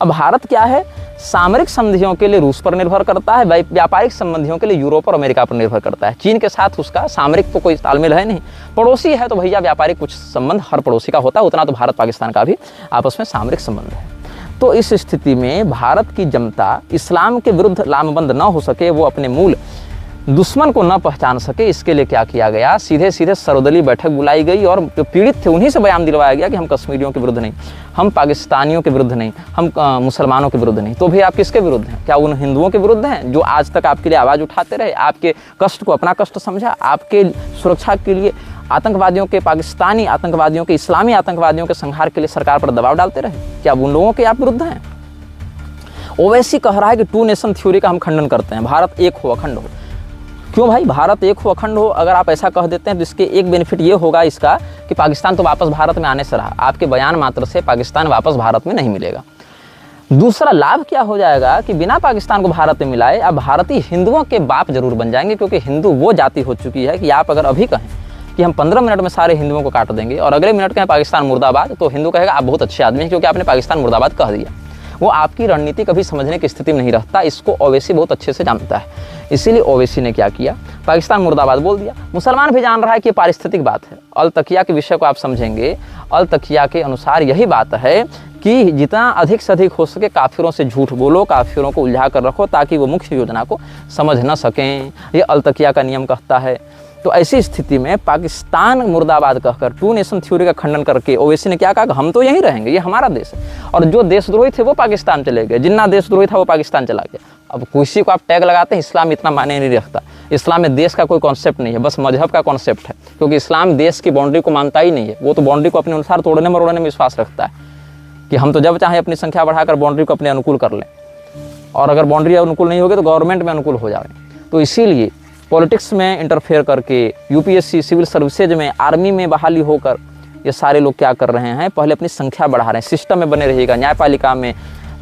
अब भारत क्या है, सामरिक संधियों के लिए रूस पर निर्भर करता है, व्यापारिक संबंधियों के लिए यूरोप और अमेरिका पर निर्भर करता है। चीन के साथ उसका सामरिक तो कोई तालमेल है नहीं, पड़ोसी है तो भैया व्यापारिक कुछ संबंध हर पड़ोसी का होता है, उतना तो भारत पाकिस्तान का भी आपस में सामरिक संबंध है। तो इस स्थिति में भारत की जनता इस्लाम के विरुद्ध लामबंद न हो सके, वो अपने मूल दुश्मन को न पहचान सके, इसके लिए क्या किया गया, सीधे सीधे सर्वदलीय बैठक बुलाई गई और जो पीड़ित थे उन्हीं से बयान दिलवाया गया कि हम कश्मीरियों के विरुद्ध नहीं, हम पाकिस्तानियों के विरुद्ध नहीं, हम मुसलमानों के विरुद्ध नहीं। तो भी आप किसके विरुद्ध हैं? क्या उन हिंदुओं के विरुद्ध हैं जो आज तक आपके लिए आवाज़ उठाते रहे, आपके कष्ट को अपना कष्ट समझा, आपके सुरक्षा के लिए आतंकवादियों के, पाकिस्तानी आतंकवादियों के, इस्लामी आतंकवादियों के संहार के लिए सरकार पर दबाव डालते रहे? क्या उन लोगों के आप विरुद्ध हैं? ओवैसी कह रहा है कि 2 नेशन थ्योरी का हम खंडन करते हैं, भारत एक हो अखंड हो। क्यों भाई, भारत एक हो अखंड हो अगर आप ऐसा कह देते हैं तो इसके एक बेनिफिट ये होगा इसका कि पाकिस्तान तो वापस भारत में आने से रहा, आपके बयान मात्र से पाकिस्तान वापस भारत में नहीं मिलेगा। दूसरा लाभ क्या हो जाएगा कि बिना पाकिस्तान को भारत में मिलाए अब भारतीय हिंदुओं के बाप जरूर बन जाएंगे, क्योंकि हिंदू वो जाति हो चुकी है कि आप अगर अभी कहें कि हम 15 मिनट में सारे हिंदुओं को काट देंगे और अगले मिनट कहें पाकिस्तान मुर्दाबाद, तो हिंदू कहेगा आप बहुत अच्छे आदमी हैं क्योंकि आपने पाकिस्तान मुर्दाबाद कह दिया। वो आपकी रणनीति कभी समझने की स्थिति में नहीं रहता, इसको ओवैसी बहुत अच्छे से जानता है। इसीलिए ओवैसी ने क्या किया, पाकिस्तान मुर्दाबाद बोल दिया। मुसलमान भी जान रहा है कि पारिस्थितिक बात है। अल तकिया के विषय को आप समझेंगे, अल तकिया के अनुसार यही बात है कि जितना अधिक से अधिक हो सके काफिरों से झूठ बोलो, काफिरों को उलझा कर रखो ताकि वो मुख्य योजना को समझ न सकें, ये अल तकिया का नियम कहता है। तो ऐसी स्थिति में पाकिस्तान मुर्दाबाद कहकर 2 नेशन थ्योरी का खंडन करके ओवैसी ने क्या कहा, हम तो यहीं रहेंगे, ये हमारा देश है, और जो देशद्रोही थे वो पाकिस्तान चले गए, जिन्ना देशद्रोही था वो पाकिस्तान चला गया। अब किसी को आप टैग लगाते हैं, इस्लाम इतना मायने नहीं रखता। इस्लाम में देश का कोई कॉन्सेप्ट नहीं है, बस मजहब का कॉन्सेप्ट है, क्योंकि इस्लाम देश की बाउंड्री को मानता ही नहीं है, वो तो बाउंड्री को अपने अनुसार तोड़ने मरोड़ने में विश्वास रखता है। कि हम तो जब चाहें अपनी संख्या बढ़ाकर बाउंड्री को अपने अनुकूल कर लें, और अगर बाउंड्री अनुकूल नहीं होगी तो गवर्नमेंट में अनुकूल हो जाए। तो इसीलिए पॉलिटिक्स में इंटरफेयर करके यूपीएससी, सिविल सर्विसेज में, आर्मी में बहाली होकर ये सारे लोग क्या कर रहे हैं, पहले अपनी संख्या बढ़ा रहे हैं। सिस्टम में बने रहिएगा, न्यायपालिका में,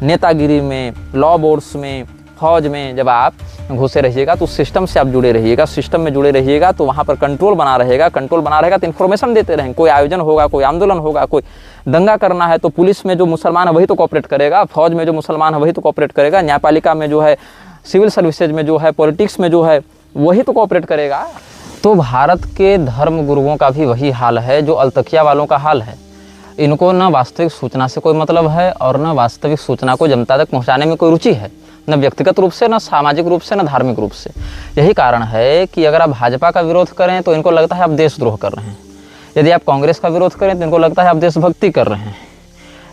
नेतागिरी में, लॉ बोर्ड्स में, फौज में जब आप घुसे रहिएगा तो सिस्टम से आप जुड़े रहिएगा। सिस्टम में जुड़े रहिएगा तो वहाँ पर कंट्रोल बना रहेगा। कंट्रोल बना रहेगा तो इन्फॉर्मेशन देते रहेंगे। कोई आयोजन होगा, कोई आंदोलन होगा, कोई दंगा करना है तो पुलिस में जो मुसलमान है वही तो कोऑपरेट करेगा, फौज में जो मुसलमान है वही तो कोऑपरेट करेगा, न्यायपालिका में जो है, सिविल सर्विसेज में जो है, पॉलिटिक्स में जो है वही तो कोऑपरेट करेगा। तो भारत के धर्म गुरुओं का भी वही हाल है जो अलतकिया वालों का हाल है। इनको न वास्तविक सूचना से कोई मतलब है और न वास्तविक सूचना को जनता तक पहुंचाने में कोई रुचि है, न व्यक्तिगत रूप से, न सामाजिक रूप से, न धार्मिक रूप से। यही कारण है कि अगर आप भाजपा का विरोध करें तो इनको लगता है आप देशद्रोह कर रहे हैं। यदि आप कांग्रेस का विरोध करें तो इनको लगता है आप देशभक्ति कर रहे हैं।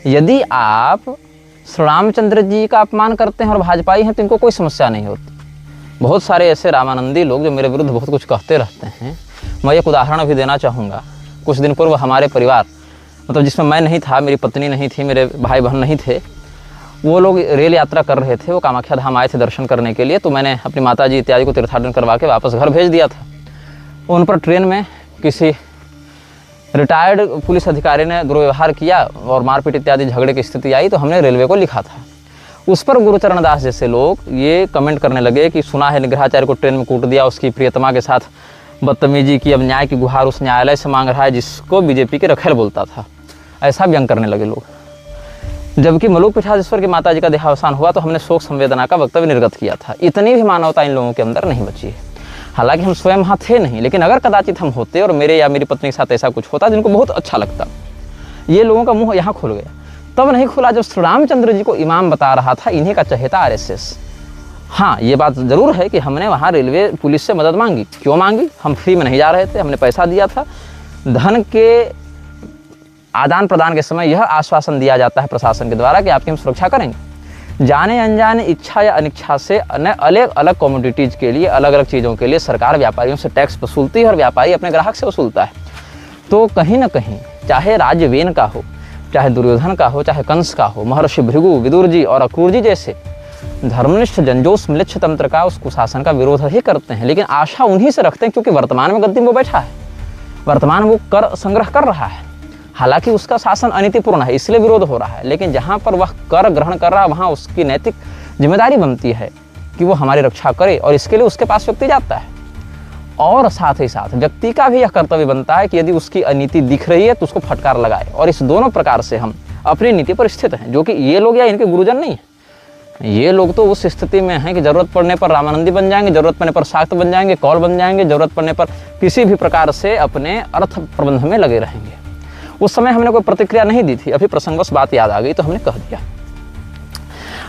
यदि आप श्री रामचंद्र जी का अपमान करते हैं और भाजपाई हैं तो इनको कोई समस्या नहीं होती। बहुत सारे ऐसे रामानंदी लोग जो मेरे विरुद्ध बहुत कुछ कहते रहते हैं। मैं एक उदाहरण भी देना चाहूँगा। कुछ दिन पूर्व हमारे परिवार, मतलब जिसमें मैं नहीं था, मेरी पत्नी नहीं थी, मेरे भाई बहन नहीं थे, वो लोग रेल यात्रा कर रहे थे। वो कामाख्या धाम आए थे दर्शन करने के लिए। तो मैंने अपनी माताजी इत्यादि को तीर्थाटन करवा के वापस घर भेज दिया था। उन पर ट्रेन में किसी रिटायर्ड पुलिस अधिकारी ने दुर्व्यवहार किया और मारपीट इत्यादि झगड़े की स्थिति आई। तो हमने रेलवे को लिखा था। उस पर गुरुचरण दास जैसे लोग ये कमेंट करने लगे कि सुना है निग्रहाचार्य को ट्रेन में कूट दिया, उसकी प्रियतमा के साथ बदतमीजी की, अब न्याय की गुहार उस न्यायालय से मांग रहा है जिसको बीजेपी के रखेल बोलता था। ऐसा व्यंग करने लगे लोग। जबकि मलूक पीठाधीश्वर की माताजी का देहावसान हुआ तो हमने शोक संवेदना का वक्तव्य निर्गत किया था। इतनी भी मानवता इन लोगों के अंदर नहीं बची है। हालांकि हम स्वयं वहाँ थे नहीं, लेकिन अगर कदाचित हम होते और मेरे या मेरी पत्नी के साथ ऐसा कुछ होता जिनको बहुत अच्छा लगता, ये लोगों का मुंह यहाँ खुल गया। तब नहीं खुला जब श्री रामचंद्र जी को इमाम बता रहा था इन्हीं का चहेता आरएसएस। हाँ, ये बात ज़रूर है कि हमने वहाँ रेलवे पुलिस से मदद मांगी। क्यों मांगी? हम फ्री में नहीं जा रहे थे, हमने पैसा दिया था। धन के आदान प्रदान के समय यह आश्वासन दिया जाता है प्रशासन के द्वारा कि आपकी हम सुरक्षा करेंगे। जाने अनजाने, इच्छा या अनिच्छा से अलग अलग कमोडिटीज़ के लिए, अलग अलग चीज़ों के लिए सरकार व्यापारियों से टैक्स वसूलती है और व्यापारी अपने ग्राहक से वसूलता है। तो कहीं ना कहीं, चाहे राज्यवेन का हो, चाहे दुर्योधन का हो, चाहे कंस का हो, महर्षि भृगु, विदुर जी और अक्रूर जी जैसे धर्मनिष्ठ जंजोस म्लेच्छ तंत्र का, उस कुशासन का विरोध ही करते हैं। लेकिन आशा उन्हीं से रखते हैं क्योंकि वर्तमान में गद्दी में वो बैठा है, वर्तमान वो कर संग्रह कर रहा है। हालांकि उसका शासन अनीतिपूर्ण है, इसलिए विरोध हो रहा है। लेकिन जहाँ पर वह कर ग्रहण कर रहा है वहाँ उसकी नैतिक जिम्मेदारी बनती है कि वो हमारी रक्षा करे, और इसके लिए उसके पास व्यक्ति जाता है। और साथ ही साथ व्यक्ति का भी यह कर्तव्य बनता है कि यदि उसकी अनीति दिख रही है तो उसको फटकार लगाए। और इस दोनों प्रकार से हम अपनी नीति पर स्थित हैं, जो कि ये लोग या इनके गुरुजन नहीं है। ये लोग तो उस स्थिति में हैं कि जरूरत पड़ने पर रामानंदी बन जाएंगे, जरूरत पड़ने पर शाक्त बन जाएंगे, कौल बन जाएंगे, जरूरत पड़ने पर किसी भी प्रकार से अपने अर्थ प्रबंध में लगे रहेंगे। उस समय हमने कोई प्रतिक्रिया नहीं दी थी, अभी प्रसंगवश बात याद आ गई तो हमने कह दिया।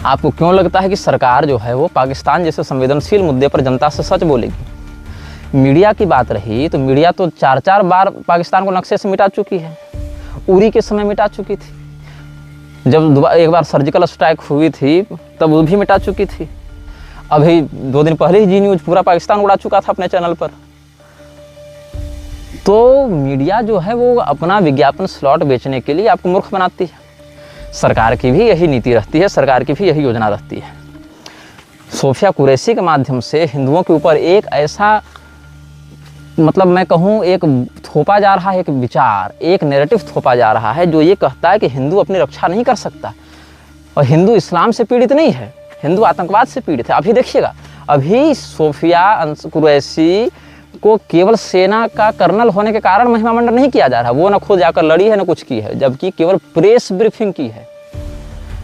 आपको क्यों लगता है कि सरकार जो है वो पाकिस्तान जैसे संवेदनशील मुद्दे पर जनता से सच बोलेगी? मीडिया की बात रही तो मीडिया तो 4-4 बार पाकिस्तान को नक्शे से मिटा चुकी है। उरी के समय मिटा चुकी थी, जब एक बार सर्जिकल स्ट्राइक हुई थी तब वो भी मिटा चुकी थी। अभी 2 दिन पहले ही जी न्यूज़ पूरा पाकिस्तान उड़ा चुका था अपने चैनल पर। तो मीडिया जो है वो अपना विज्ञापन स्लॉट बेचने के लिए आपको मूर्ख बनाती है। सरकार की भी यही नीति रहती है, सरकार की भी यही योजना रहती है। सोफिया कुरैशी के माध्यम से हिंदुओं के ऊपर एक ऐसा, मतलब मैं कहूँ एक थोपा जा रहा है, एक विचार, एक नैरेटिव थोपा जा रहा है जो ये कहता है कि हिंदू अपनी रक्षा नहीं कर सकता और हिंदू इस्लाम से पीड़ित नहीं है, हिंदू आतंकवाद से पीड़ित है। अभी देखिएगा, अभी सोफिया कुरैशी को केवल सेना का कर्नल होने के कारण महिमा मंडन नहीं किया जा रहा। वो ना खुद जाकर लड़ी है ना कुछ की है, जबकि केवल प्रेस ब्रीफिंग की है।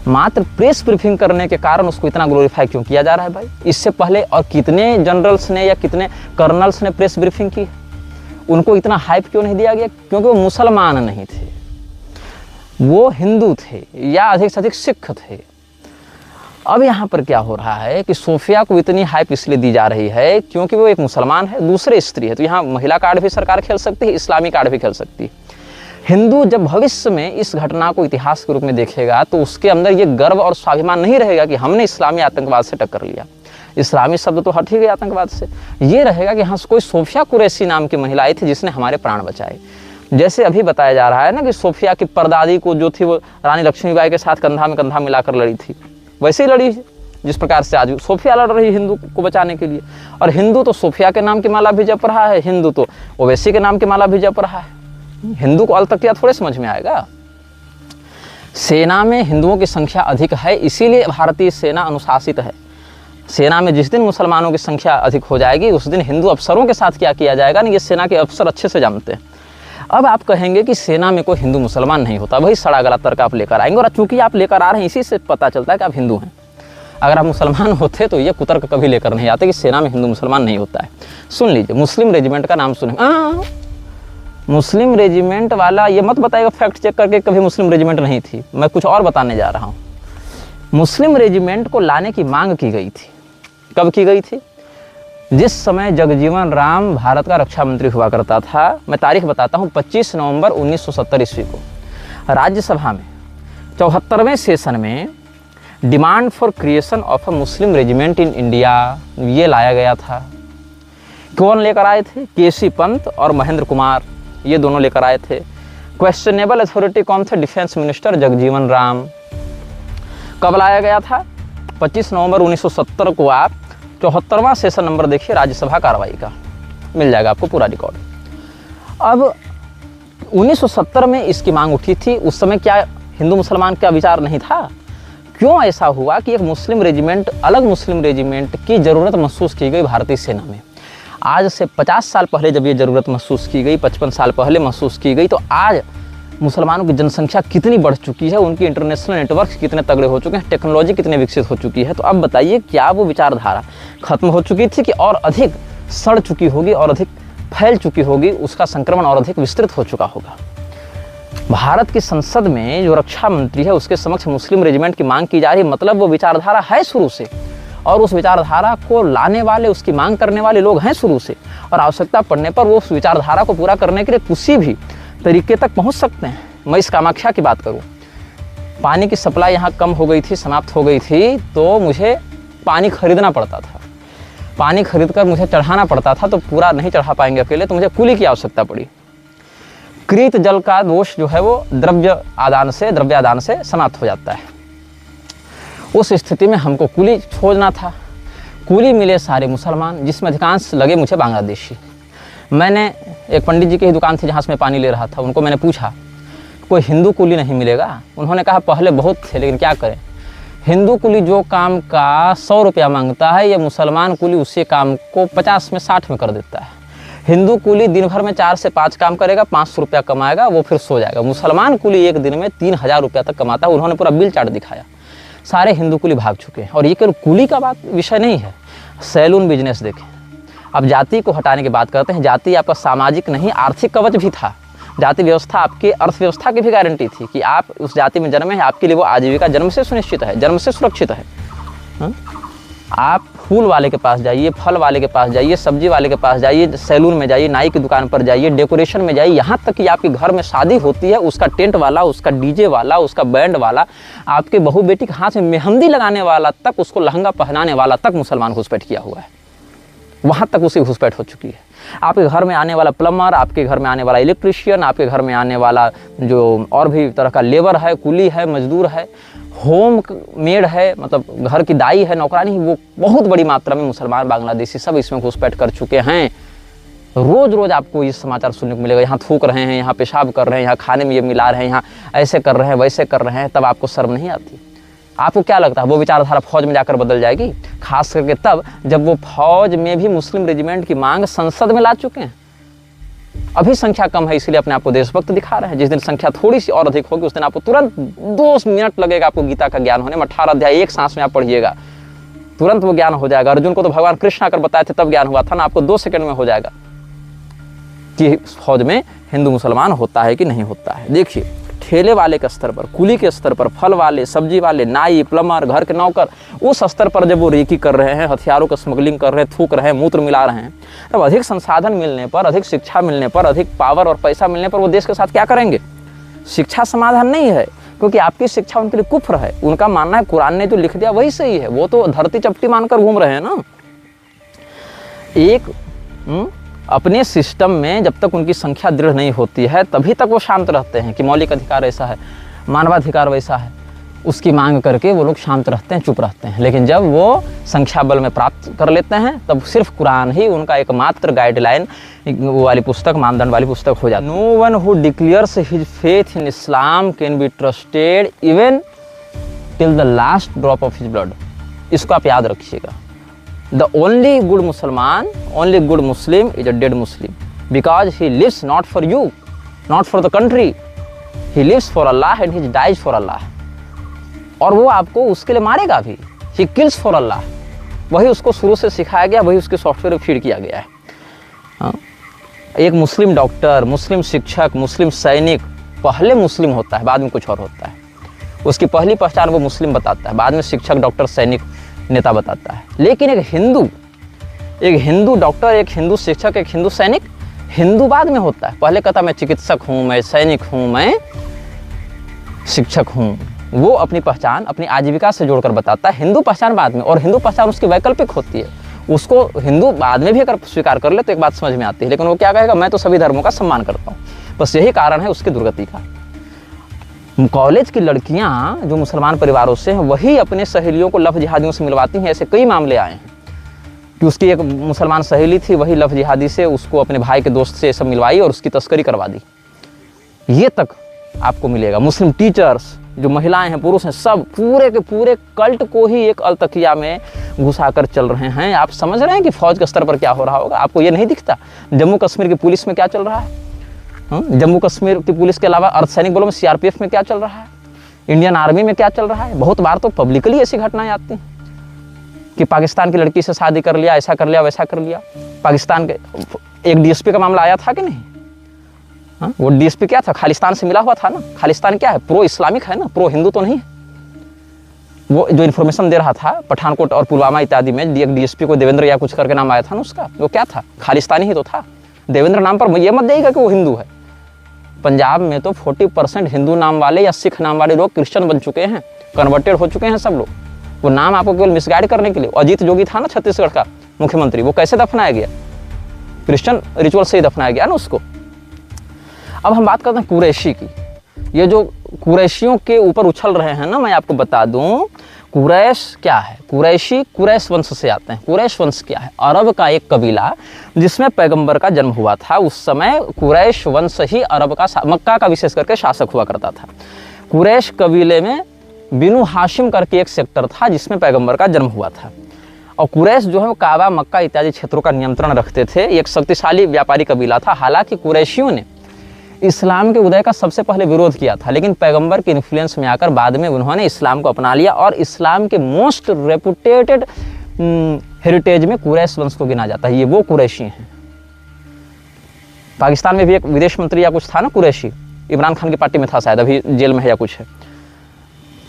मात्र प्रेस ब्रीफिंग करने के कारण उसको इतना ग्लोरीफाई क्यों किया जा रहा है भाई? इससे पहले और कितने जनरल्स ने या कितने कर्नल्स ने प्रेस ब्रीफिंग की? उनको इतना हाइप क्यों नहीं दिया गया? क्योंकि वो मुसलमान नहीं थे, वो हिंदू थे या अधिक से अधिक सिख थे। अब यहाँ पर क्या हो रहा है कि सोफिया को इतनी हाइप इसलिए दी जा रही है क्योंकि वो एक मुसलमान है, दूसरे स्त्री है। तो यहाँ महिला कार्ड भी सरकार खेल सकती है, इस्लामी कार्ड भी खेल सकती है। हिंदू जब भविष्य में इस घटना को इतिहास के रूप में देखेगा तो उसके अंदर ये गर्व और स्वाभिमान नहीं रहेगा कि हमने इस्लामी आतंकवाद से टक्कर लिया। इस्लामी शब्द तो हट ही गया आतंकवाद से। ये रहेगा कि हाँ, कोई सोफिया कुरैशी नाम की महिला आई थी जिसने हमारे प्राण बचाए। जैसे अभी बताया जा रहा है ना कि सोफिया की परदादी को जो थी वो रानी लक्ष्मीबाई के साथ कंधा में कंधा मिलाकर लड़ी थी, वैसे ही लड़ी जिस प्रकार से आज सोफिया लड़ रही है हिंदू को बचाने के लिए। और हिंदू तो सोफिया के नाम की माला भी जप रहा है, हिंदू तो ओवैसी के नाम की माला भी जप रहा है। हिंदू को अलतकिया थोड़े समझ में आएगा। सेना में हिंदुओं की संख्या अधिक है, इसीलिए भारतीय सेना अनुशासित है। सेना में जिस दिन मुसलमानों की संख्या अधिक हो जाएगी उस दिन हिंदू अफसरों के साथ क्या किया जाएगा ना, ये सेना के अफसर अच्छे से जानते हैं। अब आप कहेंगे कि सेना में कोई हिंदू मुसलमान नहीं होता, वही सड़ा गला तर्क आप लेकर आएंगे, और चूंकि आप लेकर आ रहे हैं इसी से पता चलता है कि आप हिंदू हैं। अगर आप मुसलमान होते तो ये कुतर्क कभी लेकर नहीं आते कि सेना में हिंदू मुसलमान नहीं होता है। सुन लीजिए, मुस्लिम रेजिमेंट का नाम सुने। मुस्लिम रेजिमेंट वाला ये मत बताएगा फैक्ट चेक करके कभी मुस्लिम रेजिमेंट नहीं थी, मैं कुछ और बताने जा रहा हूँ। मुस्लिम रेजिमेंट को लाने की मांग की गई थी। कब की गई थी? जिस समय जगजीवन राम भारत का रक्षा मंत्री हुआ करता था। मैं तारीख बताता हूँ, 25 नवंबर 1970 ईस्वी को राज्यसभा में 74वें सेशन में demand for creation of a Muslim regiment in India ये लाया गया था। कौन लेकर आए थे? केसी पंत और महेंद्र कुमार, ये दोनों लेकर आए थे। क्वेश्चनेबल अथॉरिटी कौन थे? Defence minister Jagjivan Ram. कब लाया गया था? 25 नवंबर 1970 को। आप 74वां सेशन नंबर देखिए राज्यसभा कार्रवाई का, मिल जाएगा आपको पूरा रिकॉर्ड। अब 1970 में इसकी मांग उठी थी। उस समय क्या हिंदू मुसलमान का विचार नहीं था? क्यों ऐसा हुआ कि एक मुस्लिम रेजिमेंट, अलग मुस्लिम रेजिमेंट की ज़रूरत महसूस की गई भारतीय सेना में? आज से 50 साल पहले जब ये ज़रूरत महसूस की गई, 55 साल पहले महसूस की गई, तो आज मुसलमानों की जनसंख्या कितनी बढ़ चुकी है, उनकी इंटरनेशनल नेटवर्क कितने तगड़े हो चुके हैं, टेक्नोलॉजी कितने विकसित हो चुकी है। तो अब बताइए, क्या वो विचारधारा खत्म हो चुकी थी कि और अधिक सड़ चुकी होगी और अधिक फैल चुकी होगी, उसका संक्रमण और अधिक विस्तृत हो चुका होगा? भारत की संसद में जो रक्षा मंत्री है उसके समक्ष मुस्लिम रेजिमेंट की मांग की जा रही है, मतलब वो विचारधारा है शुरू से, और उस विचारधारा को लाने वाले, उसकी मांग करने वाले लोग हैं शुरू से, और आवश्यकता पड़ने पर वो उस विचारधारा को पूरा करने के लिए किसी भी तरीके तक पहुंच सकते हैं। मैं इस कामाख्या की बात करूं, पानी की सप्लाई यहाँ कम हो गई थी, समाप्त हो गई थी, तो मुझे पानी खरीदना पड़ता था। पानी खरीद कर मुझे चढ़ाना पड़ता था, तो पूरा नहीं चढ़ा पाएंगे अकेले, तो मुझे कुली की आवश्यकता पड़ी। कृत जल का दोष जो है वो द्रव्य आदान से समाप्त हो जाता है। उस स्थिति में हमको कुली खोजना था। कुली मिले सारे मुसलमान, जिसमें अधिकांश लगे मुझे बांग्लादेशी। मैंने एक पंडित जी की ही दुकान थी जहाँ से मैं पानी ले रहा था, उनको मैंने पूछा कोई हिंदू कुली नहीं मिलेगा? उन्होंने कहा पहले बहुत थे, लेकिन क्या करें, हिंदू कुली जो काम का 100 रुपया मांगता है, ये मुसलमान कुली उसी काम को 50 में 60 में कर देता है। हिंदू कुली दिन भर में 4 से 5 काम करेगा, 500 रुपया कमाएगा, वो फिर सो जाएगा। मुसलमान कुली एक दिन में 3000 रुपया तक कमाता है। उन्होंने पूरा बिल चार्ट दिखाया। सारे हिंदू कुली भाग चुके हैं। और ये केवल कुली का बात विषय नहीं है, सैलून बिजनेस देखें। अब जाति को हटाने की बात करते हैं। जाति आपका सामाजिक नहीं, आर्थिक कवच भी था। जाति व्यवस्था आपकी अर्थव्यवस्था की भी गारंटी थी कि आप उस जाति में जन्मे हैं, आपके लिए वो आजीविका जन्म से सुनिश्चित है, जन्म से सुरक्षित है। आप फूल वाले के पास जाइए, फल वाले के पास जाइए, सब्जी वाले के पास जाइए, सैलून में जाइए, नाई की दुकान पर जाइए, डेकोरेशन में जाइए, यहाँ तक कि आपके घर में शादी होती है, उसका टेंट वाला, उसका डीजे वाला, उसका बैंड वाला, आपके बहू बेटी के हाथ में मेहंदी लगाने वाला तक, उसको लहंगा पहनाने वाला तक मुसलमान घुसपैठ किया हुआ है। वहाँ तक उसी घुसपैठ हो चुकी है। आपके घर में आने वाला प्लम्बर, आपके घर में आने वाला इलेक्ट्रिशियन, आपके घर में आने वाला जो और भी तरह का लेबर है, कुली है, मजदूर है, होम मेड है, मतलब घर की दाई है, नौकरानी, वो बहुत बड़ी मात्रा में मुसलमान, बांग्लादेशी सब इसमें घुसपैठ कर चुके हैं। रोज़ रोज़ आपको ये समाचार सुनने को मिलेगा, यहाँ थूक रहे हैं, यहाँ पेशाब कर रहे हैं, यहाँ खाने में ये मिला रहे हैं, यहाँ ऐसे कर रहे हैं, वैसे कर रहे हैं। तब आपको शर्म नहीं आती? आपको क्या लगता है वो विचारधारा फौज में जाकर बदल जाएगी? खास करके तब जब वो फौज में भी मुस्लिम रेजिमेंट की मांग संसद में ला चुके हैं। अभी संख्या कम है, इसलिए अपने आप को देशभक्त दिखा रहे हैं। जिस दिन संख्या थोड़ी सी और अधिक होगी उस दिन आपको तुरंत 2 मिनट लगेगा आपको गीता का ज्ञान होने में। 18 अध्याय एक सांस में आप पढ़िएगा, तुरंत वो ज्ञान हो जाएगा। अर्जुन को तो भगवान कृष्ण आकर बताए थे, तब ज्ञान हुआ था ना, आपको 2 सेकंड में हो जाएगा कि फौज में हिंदू मुसलमान होता है कि नहीं होता है। देखिए, ठेले वाले के स्तर पर, कुली के स्तर पर, फल वाले, सब्जी वाले, नाई, प्लम्बर, घर के नौकर, उस स्तर पर जब वो रेकी कर रहे हैं, हथियारों का स्मगलिंग कर रहे हैं, थूक रहे हैं, मूत्र मिला रहे हैं, तब अधिक संसाधन मिलने पर, अधिक शिक्षा मिलने पर, अधिक पावर और पैसा मिलने पर वो देश के साथ क्या करेंगे? शिक्षा समाधान नहीं है, क्योंकि आपकी शिक्षा उनके लिए कुफ्र है। उनका मानना है कुरान ने जो लिख दिया वही सही है। वो तो धरती चपटी मानकर घूम रहे हैं ना। एक अपने सिस्टम में जब तक उनकी संख्या दृढ़ नहीं होती है तभी तक वो शांत रहते हैं कि मौलिक अधिकार ऐसा है, मानवाधिकार वैसा है, उसकी मांग करके वो लोग शांत रहते हैं, चुप रहते हैं। लेकिन जब वो संख्या बल में प्राप्त कर लेते हैं तब सिर्फ कुरान ही उनका एकमात्र गाइडलाइन वो वाली पुस्तक, मानदंड वाली पुस्तक हो जाती है। No one who declares his faith in Islam can be trusted even till the last drop of his blood. इसको आप याद रखिएगा। The only good Musalman, only good Muslim is a dead Muslim because he lives not for you, not for the country, he lives for Allah and he dies for Allah. और वो आपको उसके लिए मारेगा भी। ही किल्स फॉर अल्लाह, वही उसको शुरू से सिखाया गया, वही उसके सॉफ्टवेयर में फीड किया गया है। हाँ? एक मुस्लिम डॉक्टर, मुस्लिम शिक्षक, मुस्लिम सैनिक पहले मुस्लिम होता है, बाद में कुछ और होता है। उसकी पहली पहचान वो मुस्लिम बताता है, बाद में शिक्षक, डॉक्टर, सैनिक, नेता बताता है। लेकिन एक हिंदू डॉक्टर, एक हिंदू शिक्षक, एक हिंदू सैनिक हिंदू बाद में होता है। पहले कहता मैं चिकित्सक हूँ, मैं सैनिक हूँ, मैं शिक्षक हूँ। वो अपनी पहचान अपनी आजीविका से जोड़कर बताता है। हिंदू पहचान बाद में, और हिंदू पहचान उसकी वैकल्पिक होती है। उसको हिंदू बाद में भी अगर स्वीकार कर ले तो एक बात समझ में आती है, लेकिन वो क्या कहेगा, मैं तो सभी धर्मों का सम्मान करता हूँ। बस यही कारण है उसकी दुर्गति का। कॉलेज की लड़कियां जो मुसलमान परिवारों से हैं वही अपने सहेलियों को लव जिहादियों से मिलवाती हैं। ऐसे कई मामले आए हैं कि उसकी एक मुसलमान सहेली थी, वही लव जिहादी से उसको अपने भाई के दोस्त से सब मिलवाई और उसकी तस्करी करवा दी। ये तक आपको मिलेगा। मुस्लिम टीचर्स, जो महिलाएं हैं, पुरुष हैं, सब पूरे के पूरे कल्ट को ही एक अलतकिया में घुसाकर चल रहे हैं। आप समझ रहे हैं कि फौज के स्तर पर क्या हो रहा होगा? आपको ये नहीं दिखता जम्मू कश्मीर की पुलिस में क्या चल रहा है? जम्मू कश्मीर की पुलिस के अलावा अर्धसैनिक बलों में सीआरपीएफ में क्या चल रहा है, इंडियन आर्मी में क्या चल रहा है? बहुत बार तो पब्लिकली ऐसी घटनाएं आती हैं कि पाकिस्तान की लड़की से शादी कर लिया, ऐसा कर लिया, वैसा कर लिया। पाकिस्तान के एक डीएसपी का मामला आया था कि नहीं? हाँ, वो डीएसपी क्या था? खालिस्तान से मिला हुआ था ना। खालिस्तान क्या है? प्रो इस्लामिक है ना, प्रो हिंदू तो नहीं है। वो जो इन्फॉर्मेशन दे रहा था पठानकोट और पुलवामा इत्यादि में, डीएसपी को देवेंद्र या कुछ करके नाम आया था ना उसका, वो क्या था? खालिस्तानी ही तो था। देवेंद्र नाम पर ये मत देगा कि वो हिंदू है। पंजाब में तो 40% हिंदू नाम वाले या सिख नाम वाले लोग क्रिश्चियन बन चुके हैं, कन्वर्टेड हो चुके हैं सब लोग। वो नाम आपको केवल मिसगाइड करने के लिए। अजीत जोगी था ना छत्तीसगढ़ का मुख्यमंत्री, वो कैसे दफनाया गया? क्रिश्चियन रिचुअल से ही दफनाया गया ना उसको। अब हम बात करते हैं कुरैशी की। ये जो कुरैशियों के ऊपर उछल रहे हैं ना, मैं आपको बता दूं कुरैश क्या है। कुरैशी कुरैश वंश से आते हैं। कुरैश वंश क्या है? अरब का एक कबीला जिसमें पैगंबर का जन्म हुआ था। उस समय कुरैश वंश ही अरब का, मक्का का विशेष करके शासक हुआ करता था। कुरैश कबीले में बिनु हाशिम करके एक सेक्टर था जिसमें पैगंबर का जन्म हुआ था। और कुरैश जो है वो काबा, मक्का इत्यादि क्षेत्रों का नियंत्रण रखते थे। एक शक्तिशाली व्यापारी कबीला था। हालांकि कुरैशियों ने इस्लाम के उदय का सबसे पहले विरोध किया था, लेकिन पैगंबर के इन्फ्लुएंस में आकर बाद में उन्होंने इस्लाम को अपना लिया और इस्लाम के मोस्ट रेपुटेटेड हेरिटेज में कुरैश वंश को गिना जाता है। ये वो कुरैशी हैं। पाकिस्तान में भी एक विदेश मंत्री या कुछ था ना कुरैशी, इमरान खान की पार्टी में था शायद, अभी जेल में है या कुछ है।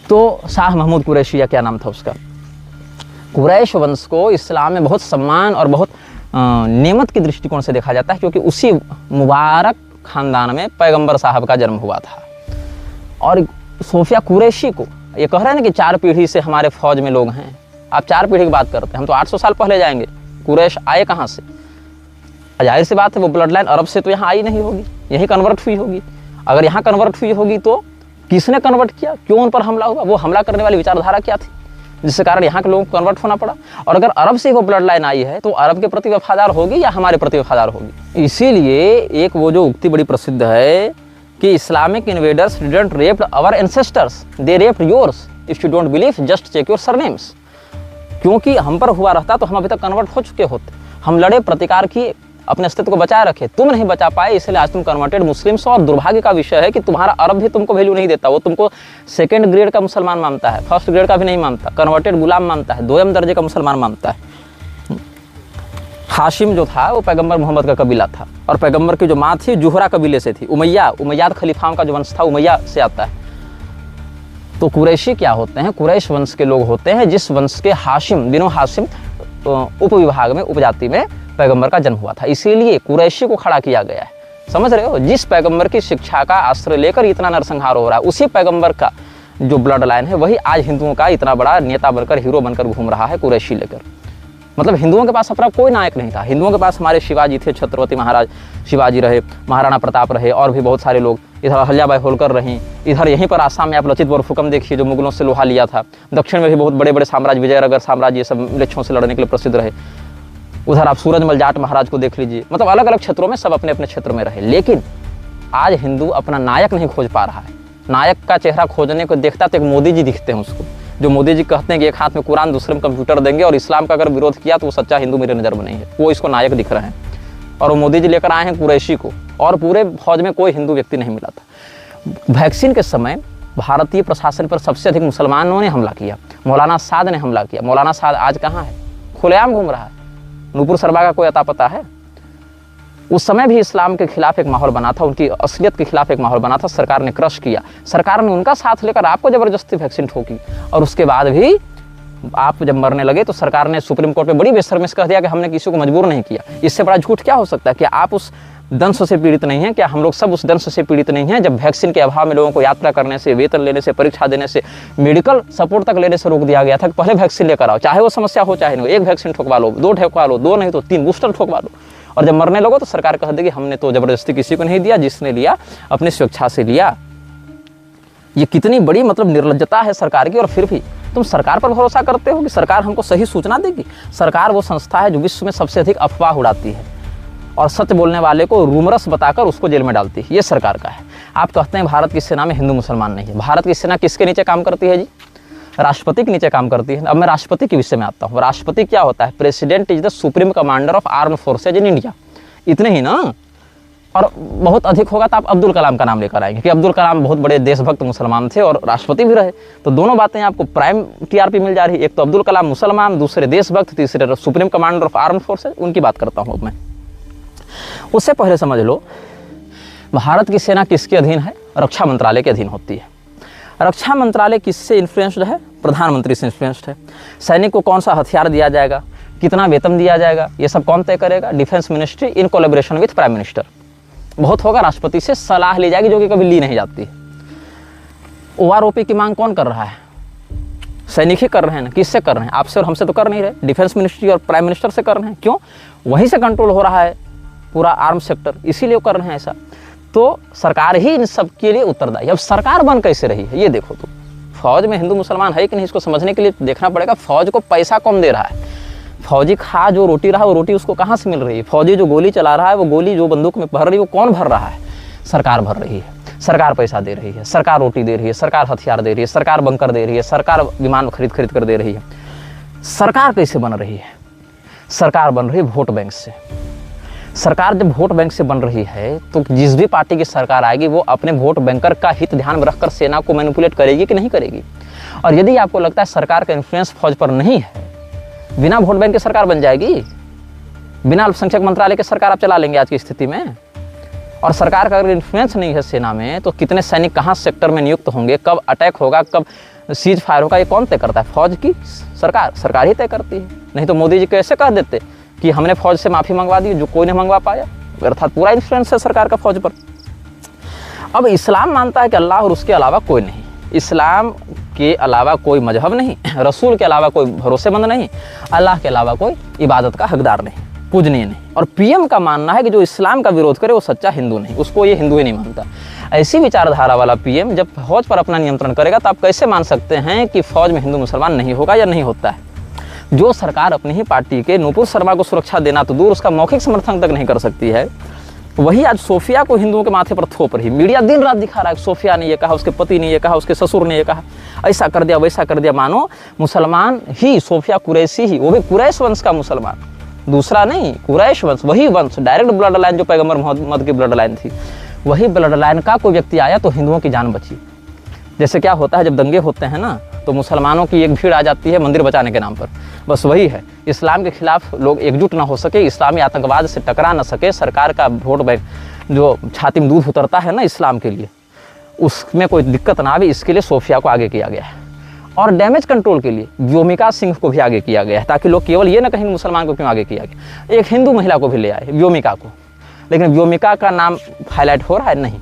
तो शाह महमूद कुरैशी या क्या नाम था उसका। कुरैश वंश को इस्लाम में बहुत सम्मान और बहुत नेमत के दृष्टिकोण से देखा जाता है, क्योंकि उसी मुबारक खानदान में पैगंबर साहब का जन्म हुआ था। और सोफिया कुरैशी को ये कह रहे हैं ना कि 4 पीढ़ी से हमारे फौज में लोग हैं। आप 4 पीढ़ी की बात करते हैं, हम तो 800 साल पहले जाएंगे। कुरैश आए कहाँ से? जाहिर सी बात है वो ब्लड लाइन अरब से तो यहाँ आई नहीं होगी, यहीं कन्वर्ट हुई होगी। अगर यहाँ कन्वर्ट हुई होगी तो किसने कन्वर्ट किया? क्यों उन पर हमला हुआ? वो हमला करने वाली विचारधारा क्या थी जिसके कारण यहाँ के लोगों को कन्वर्ट होना पड़ा? और अगर अरब से वो ब्लड लाइन आई है तो अरब के प्रति वफादार होगी या हमारे प्रति वफादार होगी? इसीलिए एक वो जो उक्ति बड़ी प्रसिद्ध है कि Islamic invaders didn't raped our ancestors, they raped yours. If you don't believe just check your surnames. क्योंकि हम पर हुआ रहता तो हम अभी तक कन्वर्ट हो चुके होते। हम लड़े, प्रतिकार किए, अपने अस्तित्व को बचाए रखे। तुम नहीं बचा पाए, इसलिए आज तुम कन्वर्टेड मुस्लिम्स। और दुर्भाग्य का विषय है कि तुम्हारा अरब भी तुमको वैल्यू नहीं देता। वो तुमको 2nd ग्रेड का मुसलमान मानता है, 1st ग्रेड का भी नहीं मानता। कन्वर्टेड गुलाम मानता है, 2म दर्जे का मुसलमान मानता है। हाशिम जो था वो पैगंबर मोहम्मद का कबीला था, और पैगंबर की जो माँ थी जुहरा कबीले से थी। उमैयाद खलीफाओं का जो वंश था उमैया से आता है। तो कुरैशी क्या होते हैं? कुरैश वंश के लोग होते हैं जिस वंश के हाशिम, बिनु हाशिम उपविभाग में, उपजाति में पैगंबर का जन्म हुआ था। इसीलिए कुरैशी को खड़ा किया गया है। समझ रहे हो? जिस पैगंबर की शिक्षा का आश्रय लेकर इतना नरसंहार हो रहा है, उसी पैगंबर का जो ब्लड लाइन है वही आज हिंदुओं का इतना बड़ा नेता बनकर, हीरो बनकर घूम रहा है कुरैशी लेकर। मतलब हिंदुओं के पास अपना कोई नायक नहीं था। हिंदुओं के पास हमारे शिवाजी थे, छत्रपति महाराज शिवाजी रहे, महाराणा प्रताप रहे और भी बहुत सारे लोग, इधर अहल्याबाई होलकर रहीं, इधर यहीं पर आसाम में आप लचित बोरफुकन देखिए जो मुगलों से लोहा लिया था। दक्षिण में भी बहुत बड़े बड़े साम्राज्य, विजयनगर साम्राज्य, ये सब मृक्षों से लड़ने के लिए प्रसिद्ध रहे। उधर आप सूरजमल जाट महाराज को देख लीजिए। मतलब अलग अलग क्षेत्रों में सब अपने अपने क्षेत्र में रहे। लेकिन आज हिंदू अपना नायक नहीं खोज पा रहा है। नायक का चेहरा खोजने को देखता तो एक मोदी जी दिखते हैं उसको, जो मोदी जी कहते हैं कि एक हाथ में कुरान दूसरे में कंप्यूटर देंगे और इस्लाम का अगर विरोध किया तो वो सच्चा हिंदू मेरे नज़र में नहीं है। वो इसको नायक दिख रहे हैं और वो मोदी जी लेकर आए हैं कुरैशी को, और पूरे फौज में कोई हिंदू व्यक्ति नहीं मिला था। वैक्सीन के समय भारतीय प्रशासन पर सबसे अधिक मुसलमानों ने हमला किया, मौलाना साद ने हमला किया। मौलाना साद आज कहाँ है? खुलेआम घूम रहा है। नूपुर शर्मा का कोई अता पता है? उस समय भी इस्लाम के खिलाफ एक माहौल बना था, उनकी असलियत के खिलाफ एक माहौल बना था। सरकार ने क्रश किया, सरकार ने उनका साथ लेकर आपको ज़बरदस्ती वैक्सीन ठोकी, और उसके बाद भी आप जब मरने लगे तो सरकार ने सुप्रीम कोर्ट में बड़ी बेशर्मी से कह दिया कि हमने किसी को मजबूर नहीं किया। इससे बड़ा झूठ क्या हो सकता है? कि आप उस दंश से पीड़ित नहीं हैं? क्या हम लोग सब उस दंश से पीड़ित नहीं हैं जब वैक्सीन के अभाव में लोगों को यात्रा करने से, वेतन लेने से, परीक्षा देने से, मेडिकल सपोर्ट तक लेने से रोक दिया गया था कि पहले वैक्सीन लेकर आओ, चाहे वो समस्या हो चाहे नहीं। एक वैक्सीन ठोकवा लो, 2 ठोकवा लो, 2 नहीं तो 3 बूस्टर ठोकवा लो, और जब मरने लगो तो सरकार कह देगी हमने तो ज़बरदस्ती किसी को नहीं दिया, जिसने लिया अपनी स्वेच्छा से लिया। ये कितनी बड़ी मतलब निर्लज्जता है सरकार की। और फिर भी तुम सरकार पर भरोसा करते हो कि सरकार हमको सही सूचना देगी? सरकार वो संस्था है जो विश्व में सबसे अधिक अफवाह उड़ाती है और सच बोलने वाले को रूमरस बताकर उसको जेल में डालती है। ये सरकार का है। आप कहते हैं भारत की सेना में हिंदू मुसलमान नहीं है। भारत की सेना किसके नीचे काम करती है जी? राष्ट्रपति के नीचे काम करती है। अब मैं राष्ट्रपति के विषय में आता हूँ। राष्ट्रपति क्या होता है? President is the supreme commander of armed forces in India. इतने ही ना, और बहुत अधिक होगा तो आप अब्दुल कलाम का नाम लेकर आएंगे कि अब्दुल कलाम बहुत बड़े देशभक्त मुसलमान थे और राष्ट्रपति भी रहे। तो दोनों बातें आपको प्राइम टीआरपी मिल जा रही है। एक तो अब्दुल कलाम मुसलमान, दूसरे देशभक्त, तीसरे supreme commander of armed forces. उनकी बात करता हूँ अब मैं। उससे पहले समझ लो भारत की सेना किसके अधीन है? रक्षा मंत्रालय के अधीन होती है। रक्षा मंत्रालय किससे इन्फ्लुएंस्ड है? प्रधानमंत्री से इन्फ्लुएंस्ड है। सैनिक को कौन सा हथियार दिया जाएगा, कितना वेतन दिया जाएगा, ये सब कौन तय करेगा? Defence ministry in collaboration with prime minister. बहुत होगा राष्ट्रपति से सलाह ली जाएगी, जो कि कभी ली नहीं जाती। ओआरओपी की मांग कौन कर रहा है? सैनिक ही कर रहे हैं ना। किससे कर रहे हैं? आपसे और हमसे तो कर नहीं रहे, डिफेंस मिनिस्ट्री और प्राइम मिनिस्टर से कर रहे हैं। क्यों? वहीं से कंट्रोल हो रहा है पूरा आर्म सेक्टर, इसीलिए कर रहे हैं ऐसा। तो सरकार ही इन सब के लिए उत्तरदायी। अब सरकार बन कैसे रही है ये देखो। तो फौज में हिंदू मुसलमान है कि नहीं, इसको समझने के लिए देखना पड़ेगा फौज को पैसा कौन दे रहा है। फौजी खा जो रोटी रहा, वो रोटी उसको कहाँ से मिल रही है? फौजी जो गोली चला रहा है, वो गोली जो बंदूक में भर रही है, वो कौन भर रहा है? सरकार भर रही है। सरकार पैसा दे रही है, सरकार रोटी दे रही है, सरकार हथियार दे रही है, सरकार बंकर दे रही है, सरकार विमान खरीद कर दे रही है। सरकार कैसे बन रही है? सरकार बन रही है वोट बैंक से। सरकार जब वोट बैंक से बन रही है तो जिस भी पार्टी की सरकार आएगी वो अपने वोट बैंकर का हित ध्यान में रखकर सेना को मैनिपुलेट करेगी कि नहीं करेगी? और यदि आपको लगता है सरकार का इन्फ्लुएंस फौज पर नहीं है, बिना वोट बैंक की सरकार बन जाएगी, बिना अल्पसंख्यक मंत्रालय की सरकार आप चला लेंगे आज की स्थिति में। और सरकार का अगर इन्फ्लुएंस नहीं है सेना में तो कितने सैनिक कहाँ सेक्टर में नियुक्त होंगे, कब अटैक होगा, कब सीज फायर होगा, ये कौन तय करता है? फौज की सरकार ही तय करती है। नहीं तो मोदी जी कैसे कह देते कि हमने फौज से माफ़ी मंगवा दी, जो कोई नहीं मंगवा पाया। अर्थात पूरा इन्फ्लुएंस है सरकार का फौज पर। अब इस्लाम मानता है कि अल्लाह और उसके अलावा कोई नहीं, इस्लाम के अलावा कोई मजहब नहीं, रसूल के अलावा कोई भरोसेमंद नहीं, अल्लाह के अलावा कोई इबादत का हकदार नहीं, पूजनीय नहीं। और पीएम का मानना है कि जो इस्लाम का विरोध करे वो सच्चा हिंदू नहीं, उसको ये हिंदू ही नहीं मानता। ऐसी विचारधारा वाला पीएम जब फौज पर अपना नियंत्रण करेगा तो आप कैसे मान सकते हैं कि फौज में हिंदू मुसलमान नहीं होगा या नहीं होता है? जो सरकार अपनी ही पार्टी के नूपुर शर्मा को सुरक्षा देना तो दूर, उसका मौखिक समर्थन तक नहीं कर सकती है, वही आज सोफिया को हिंदुओं के माथे पर थोप रही। मीडिया दिन रात दिखा रहा है सोफिया ने ये कहा, उसके पति ने ये कहा, उसके ससुर ने ये कहा, ऐसा कर दिया वैसा कर दिया। मानो मुसलमान ही सोफिया कुरैशी ही, वो भी कुरैश वंश का मुसलमान, दूसरा नहीं, कुरैश वंश, वही वंश, डायरेक्ट ब्लड लाइन जो पैगंबर मोहम्मद की ब्लड लाइन थी, वही ब्लड लाइन का कोई व्यक्ति आया तो हिंदुओं की जान बची। जैसे क्या होता है जब दंगे होते हैं ना तो मुसलमानों की एक भीड़ आ जाती है मंदिर बचाने के नाम पर, बस वही है। इस्लाम के खिलाफ लोग एकजुट ना हो सके, इस्लामी आतंकवाद से टकरा ना सके, सरकार का वोट बैंक जो छाती में दूध उतरता है ना इस्लाम के लिए, उसमें कोई दिक्कत ना आवे, इसके लिए सोफिया को आगे किया गया है। और डैमेज कंट्रोल के लिए व्योमिका सिंह को भी आगे किया गया है, ताकि लोग केवल ये ना कहेंगे मुसलमान को क्यों आगे किया गया। एक हिंदू महिला को भी ले आए, व्योमिका को, लेकिन व्योमिका का नाम हाईलाइट हो रहा है नहीं,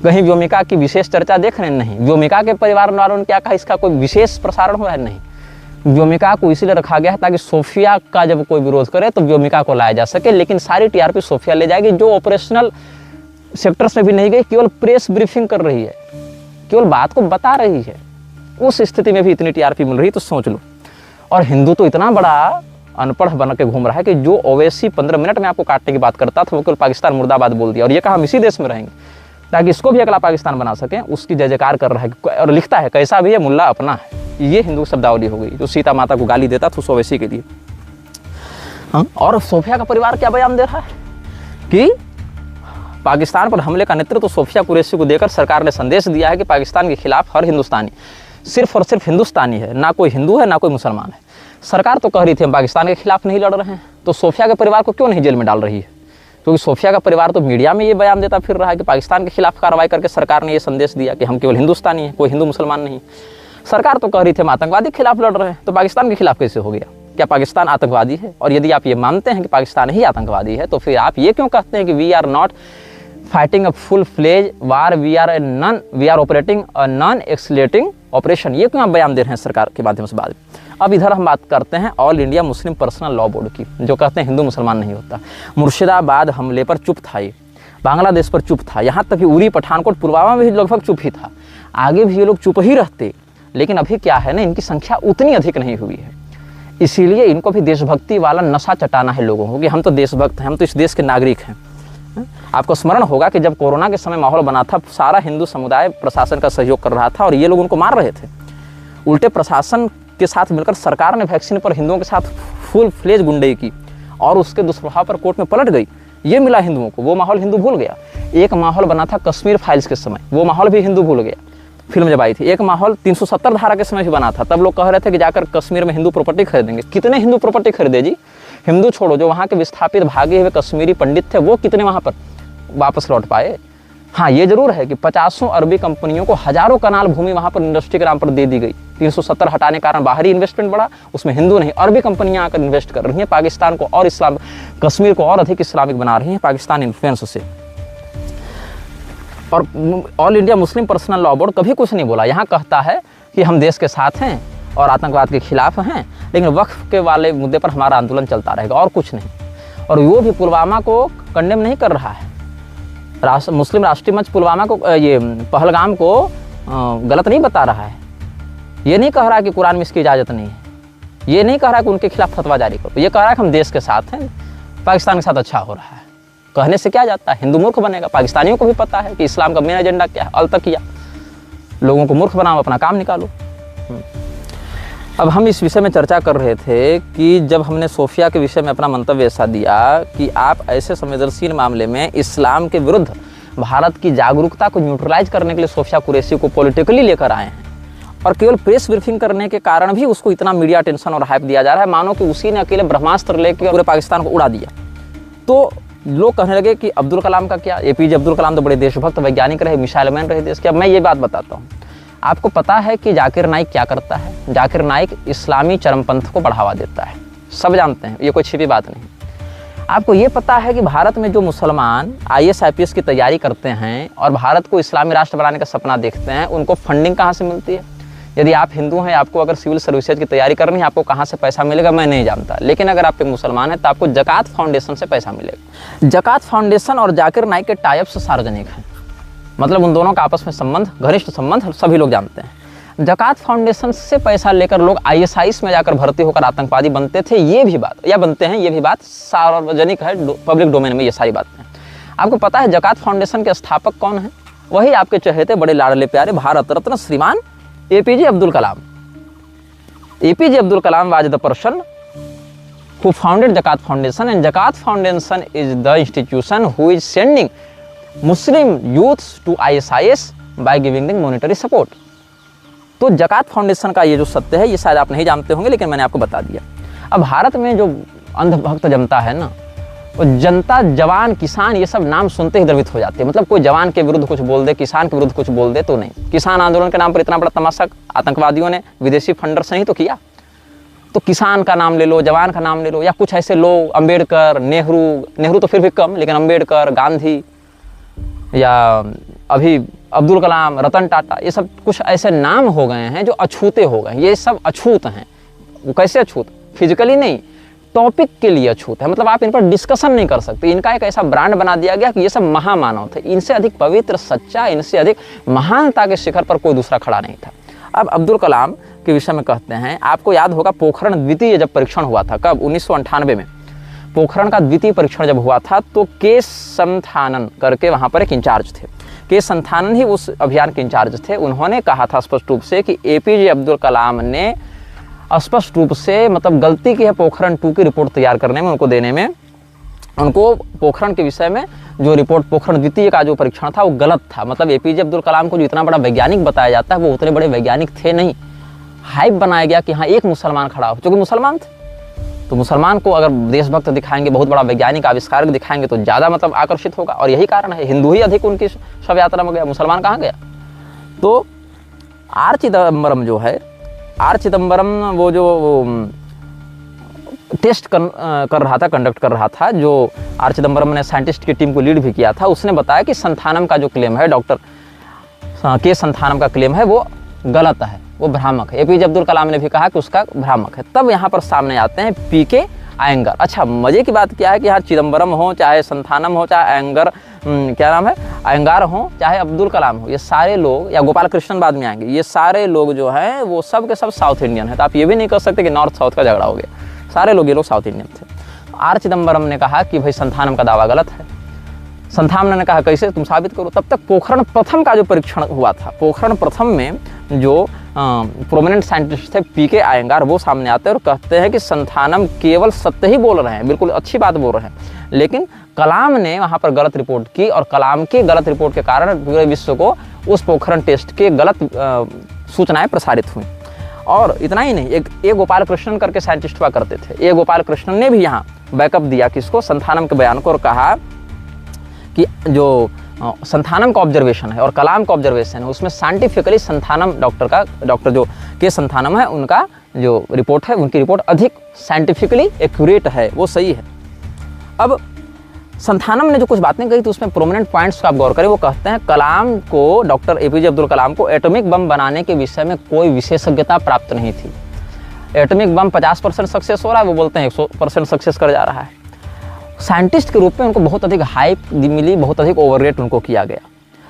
कहीं व्योमिका की विशेष चर्चा देख रहे हैं नहीं, व्योमिका के परिवार वालों ने क्या कहा इसका कोई विशेष प्रसारण हो रहा है नहीं। व्योमिका को इसीलिए रखा गया है ताकि सोफिया का जब कोई विरोध करे तो व्योमिका को लाया जा सके, लेकिन सारी टीआरपी सोफिया ले जाएगी जो ऑपरेशनल सेक्टर्स में भी नहीं गई, केवल प्रेस ब्रीफिंग कर रही है, केवल बात को बता रही है। उस स्थिति में भी इतनी टीआरपी मिल रही, तो सोच लो। और हिंदू तो इतना बड़ा अनपढ़ बन के घूम रहा है कि जो ओवैसी 15 मिनट में आपको काटने की बात करता था वो केवल पाकिस्तान मुर्दाबाद बोल दिया और ये कहा हम इसी देश में रहेंगे ताकि इसको भी अगला पाकिस्तान बना सकें, उसकी जय जयकार कर रहा है और लिखता है कैसा भी है मुल्ला अपना है। ये हिंदू शब्दावली हो गई जो सीता माता को गाली देता था उस ओवैसी के लिए। हाँ, और सोफिया का परिवार क्या बयान दे रहा है कि पाकिस्तान पर हमले का नेतृत्व तो सोफिया कुरैशी को देकर सरकार ने संदेश दिया है कि पाकिस्तान के खिलाफ हर हिंदुस्तानी सिर्फ और सिर्फ हिंदुस्तानी है, ना कोई हिंदू है ना कोई मुसलमान है। सरकार तो कह रही थी हम पाकिस्तान के खिलाफ नहीं लड़ रहे हैं, तो सोफिया के परिवार को क्यों नहीं जेल में डाल रही है? क्योंकि सोफिया का परिवार तो मीडिया में ये बयान देता फिर रहा है कि पाकिस्तान के खिलाफ कार्रवाई करके सरकार ने ये संदेश दिया कि हम केवल हिंदुस्तानी हैं, कोई हिंदू मुसलमान नहीं। सरकार तो कह रही थी हम आतंकवादी के खिलाफ लड़ रहे हैं, तो पाकिस्तान के खिलाफ कैसे हो गया? क्या पाकिस्तान आतंकवादी है? और यदि आप ये मानते हैं कि पाकिस्तान ही आतंकवादी है तो फिर आप ये क्यों कहते हैं कि we are not fighting a full fledged war, we are operating a non escalating operation? ये क्यों आप बयान दे रहे हैं सरकार के माध्यम से? बाद में अब इधर हम बात करते हैं all India Muslim personal law board की, जो कहते हैं हिंदू मुसलमान नहीं होता। मुर्शिदाबाद हमले पर चुप था, ये बांग्लादेश पर चुप था, यहाँ तक कि उरी, पठानकोट, पुलवामा में भी लगभग चुप ही था। आगे भी ये लोग चुप ही रहते, लेकिन अभी क्या है ना, इनकी संख्या उतनी अधिक नहीं हुई है, इसीलिए इनको भी देशभक्ति वाला नशा चटाना है लोगों को कि हम तो देशभक्त हैं, हम तो इस देश के नागरिक हैं। आपको स्मरण होगा कि जब कोरोना के समय माहौल बना था, सारा हिंदू समुदाय प्रशासन का सहयोग कर रहा था और ये लोग उनको मार रहे थे। उल्टे प्रशासन के साथ मिलकर सरकार ने वैक्सीन पर हिंदुओं के साथ फुल फ्लेज गुंडई की और उसके दुष्प्रभाव पर कोर्ट में पलट गई। ये मिला हिंदुओं को, वो माहौल हिंदू भूल गया। एक माहौल बना था कश्मीर फाइल्स के समय, वो माहौल भी हिंदू भूल गया, फिल्म जब आई थी। एक माहौल 370 धारा के समय भी बना था, तब लोग कह रहे थे कि जाकर कश्मीर में हिंदू प्रॉपर्टी खरीदेंगे। कितने हिंदू प्रॉपर्टी खरीदे जी? हिंदू छोड़ो, जो वहाँ के विस्थापित भागे हुए कश्मीरी पंडित थे वो कितने वहाँ पर वापस लौट पाए? हाँ, ये जरूर है कि 50 अरबी कंपनियों को हजारों कनाल भूमि वहाँ पर इंडस्ट्री के नाम पर दे दी गई। 370 हटाने के कारण बाहरी इन्वेस्टमेंट बढ़ा, उसमें हिंदू नहीं अरबी कंपनियां आकर इन्वेस्ट कर रही हैं, पाकिस्तान को और इस्लाम, कश्मीर को और अधिक इस्लामिक बना रही हैं पाकिस्तान इन्फ्लुएंस से। और all India Muslim personal law board कभी कुछ नहीं बोला। यहाँ कहता है कि हम देश के साथ हैं और आतंकवाद के खिलाफ हैं, लेकिन वक्फ के वाले मुद्दे पर हमारा आंदोलन चलता रहेगा और कुछ नहीं। और वो भी पुलवामा को कंडेम नहीं कर रहा है। मुस्लिम राष्ट्रीय मंच पुलवामा को, ये पहलगाम को गलत नहीं बता रहा है। ये नहीं कह रहा कि कुरान में इसकी इजाज़त नहीं है, ये नहीं कह रहा कि उनके खिलाफ फतवा जारी करो, ये कह रहा है कि हम देश के साथ हैं, पाकिस्तान के साथ अच्छा हो रहा है। कहने से क्या जाता है? हिंदू मूर्ख बनेगा। पाकिस्तानियों को भी पता है कि इस्लाम का मेन एजेंडा क्या है, अल तक किया, लोगों को मूर्ख बनाओ, अपना काम निकालो। अब हम इस विषय में चर्चा कर रहे थे कि जब हमने सोफिया के विषय में अपना मंतव्य ऐसा दिया कि आप ऐसे संवेदनशील मामले में इस्लाम के विरुद्ध भारत की जागरूकता को न्यूट्रलाइज करने के लिए सोफिया कुरैशी को पॉलिटिकली लेकर आए हैं और केवल प्रेस ब्रीफिंग करने के कारण भी उसको इतना मीडिया अटेंशन और हाइप दिया जा रहा है, मानो कि उसी ने अकेले ब्रह्मास्त्र लेकर पूरे पाकिस्तान को उड़ा दिया। तो लोग कहने लगे कि अब्दुल कलाम का क्या? एपीजे अब्दुल कलाम तो बड़े देशभक्त वैज्ञानिक रहे, मिसाइल मैन रहे देश के। अब मैं ये बात बताता हूँ, आपको पता है कि जाकिर नाइक क्या करता है? जाकिर नाइक इस्लामी चरमपंथ को बढ़ावा देता है, सब जानते हैं, ये कोई छिपी बात नहीं। आपको ये पता है कि भारत में जो मुसलमान IAS IPS की तैयारी करते हैं और भारत को इस्लामी राष्ट्र बनाने का सपना देखते हैं, उनको फंडिंग कहाँ से मिलती है? यदि आप हिंदू हैं, आपको अगर सिविल सर्विसेज की तैयारी करनी है, आपको कहाँ से पैसा मिलेगा मैं नहीं जानता, लेकिन अगर आप एक मुसलमान हैं तो आपको जकात फाउंडेशन से पैसा मिलेगा। जकात फाउंडेशन और जाकिर नाइक के टाइप्स सार्वजनिक हैं, मतलब उन दोनों का आपस में संबंध, घनिष्ठ संबंध सभी लोग जानते हैं। जकात फाउंडेशन से पैसा लेकर लोग ISIS में जाकर भर्ती होकर आतंकवादी बनते थे, ये भी बात, या बनते हैं, ये भी बात सार्वजनिक है, पब्लिक डोमेन में ये सारी बातें हैं। आपको पता है जकात फाउंडेशन के स्थापक कौन है? वही आपके चहेते बड़े लाडले प्यारे भारत रत्न श्रीमान APJ Abdul Kalam. APJ Abdul Kalam was the person who founded Zakat Foundation, and Zakat Foundation is the institution who is sending Muslim youths to ISIS by giving them monetary support। तो जकात फाउंडेशन का ये जो सत्य है, ये शायद आप नहीं जानते होंगे, लेकिन मैंने आपको बता दिया। अब भारत में जो अंधभक्त जनता है ना, वो जनता, जवान, किसान, ये सब नाम सुनते ही द्रवित हो जाते हैं। मतलब कोई जवान के विरुद्ध कुछ बोल दे, किसान के विरुद्ध कुछ बोल दे तो नहीं। किसान आंदोलन के नाम पर इतना बड़ा तमाशा आतंकवादियों ने विदेशी फंडर्स ने ही तो किया। तो किसान का नाम ले लो, जवान का नाम ले लो, या कुछ ऐसे लोग, अम्बेडकर, नेहरू तो फिर भी कम, लेकिन अम्बेडकर, गांधी, या अभी अब्दुल कलाम, रतन टाटा, ये सब कुछ ऐसे नाम हो गए हैं जो अछूते हो गए। ये सब अछूत हैं, वो कैसे अछूत? फिजिकली नहीं, टॉपिक के लिए अछूत है। मतलब आप इन पर डिस्कशन नहीं कर सकते। इनका एक ऐसा ब्रांड बना दिया गया कि ये सब महामानव थे, इनसे अधिक पवित्र, सच्चा, इनसे अधिक महानता के शिखर पर कोई दूसरा खड़ा नहीं था। अब अब्दुल कलाम के विषय में कहते हैं, आपको याद होगा पोखरण द्वितीय जब परीक्षण हुआ था, कब? 1998 में पोखरण का द्वितीय परीक्षण जब हुआ था, तो के संथानन करके वहाँ पर एक इंचार्ज थे। के संथानन ही उस अभियान के इंचार्ज थे। उन्होंने कहा था स्पष्ट रूप से कि APJ अब्दुल कलाम ने स्पष्ट रूप से मतलब गलती की है पोखरण 2 की रिपोर्ट तैयार करने में, उनको देने में। उनको पोखरण के विषय में जो रिपोर्ट, पोखरण द्वितीय का जो परीक्षण था वो गलत था। मतलब APJ अब्दुल कलाम को जो इतना बड़ा वैज्ञानिक बताया जाता है वो उतने बड़े वैज्ञानिक थे नहीं। हाइप बनाया गया कि हाँ एक मुसलमान खड़ा हो, क्योंकि मुसलमान थे तो मुसलमान को अगर देशभक्त दिखाएंगे, बहुत बड़ा वैज्ञानिक आविष्कारक दिखाएंगे तो ज़्यादा मतलब आकर्षित होगा। और यही कारण है, हिंदू ही अधिक उनकी शव यात्रा में गया, मुसलमान कहाँ गया। तो आर चिदम्बरम जो है, आर चिदम्बरम वो जो टेस्ट कर रहा था, कंडक्ट कर रहा था, जो आर चिदम्बरम ने साइंटिस्ट की टीम को लीड भी किया था, उसने बताया कि संथानम का जो क्लेम है, डॉक्टर के संथानम का क्लेम है वो गलत है, वो भ्रामक है। APJ अब्दुल कलाम ने भी कहा कि उसका भ्रामक है। तब यहाँ पर सामने आते हैं PK अयंगर। अच्छा, मजे की बात क्या है कि यहाँ चिदम्बरम हो, चाहे संथानम हो, चाहे अयंगर, क्या नाम है, अयंगार हो, चाहे अब्दुल कलाम हो, ये सारे लोग, या गोपाल कृष्णन बाद में आएंगे, ये सारे लोग जो हैं वो सब के सब साउथ इंडियन है। तो आप ये भी नहीं कर सकते कि नॉर्थ साउथ का झगड़ा हो गया, सारे लोग ये लोग साउथ इंडियन थे। आर चिदम्बरम ने कहा कि भाई संथानम का दावा गलत है। संथानम ने कहा कैसे, तुम साबित करो। तब तक पोखरण प्रथम का जो परीक्षण हुआ था, पोखरण प्रथम में जो प्रोमिनेंट साइंटिस्ट थे PK अयंगार, वो सामने आते हैं और कहते हैं कि संथानम केवल सत्य ही बोल रहे हैं, बिल्कुल अच्छी बात बोल रहे हैं, लेकिन कलाम ने वहाँ पर गलत रिपोर्ट की और कलाम की गलत रिपोर्ट के कारण पूरे विश्व को उस पोखरण टेस्ट के गलत सूचनाएं प्रसारित हुई। और इतना ही नहीं, एक गोपाल कृष्णन करके साइंटिस्ट हुआ करते थे, एक गोपाल कृष्णन ने भी यहाँ बैकअप दिया किसको, संथानम के बयान को, और कहा कि जो संथानम का ऑब्जर्वेशन है और कलाम का ऑब्जर्वेशन है उसमें साइंटिफिकली संथानम डॉक्टर जो के संथानम है उनका जो रिपोर्ट है, उनकी रिपोर्ट अधिक साइंटिफिकली एक्यूरेट है, वो सही है। अब संथानम ने जो कुछ बातें कही तो उसमें प्रोमिनेंट पॉइंट्स का आप गौर करें। वो कहते हैं कलाम को, डॉक्टर APJ अब्दुल कलाम को एटॉमिक बम बनाने के विषय में कोई विशेषज्ञता प्राप्त नहीं थी। एटॉमिक बम 50% सक्सेस हो रहा है, वो बोलते हैं 100% सक्सेस कर जा रहा है। साइंटिस्ट के रूप में उनको बहुत अधिक हाइप मिली, बहुत अधिक ओवररेट उनको किया गया।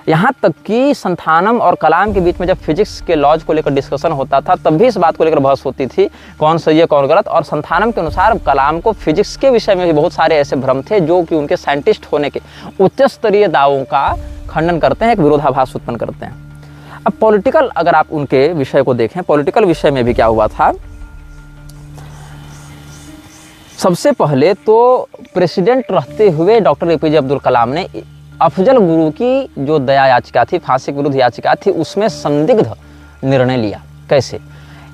यहाँ तक कि संथानम और कलाम के बीच में जब फिजिक्स के लॉज को लेकर डिस्कशन होता था तब भी इस बात को लेकर बहस होती थी, कौन सही है कौन गलत। और संथानम के अनुसार कलाम को फिजिक्स के विषय में भी बहुत सारे ऐसे भ्रम थे जो कि उनके साइंटिस्ट होने के उच्च स्तरीय दावों का खंडन करते हैं, एक विरोधाभास उत्पन्न करते हैं। अब पॉलिटिकल, अगर आप उनके विषय को देखें, पॉलिटिकल विषय में भी क्या हुआ था, सबसे पहले तो प्रेसिडेंट रहते हुए डॉक्टर APJ अब्दुल कलाम ने अफजल गुरु की जो दया याचिका थी, फांसी के विरुद्ध याचिका थी, उसमें संदिग्ध निर्णय लिया। कैसे?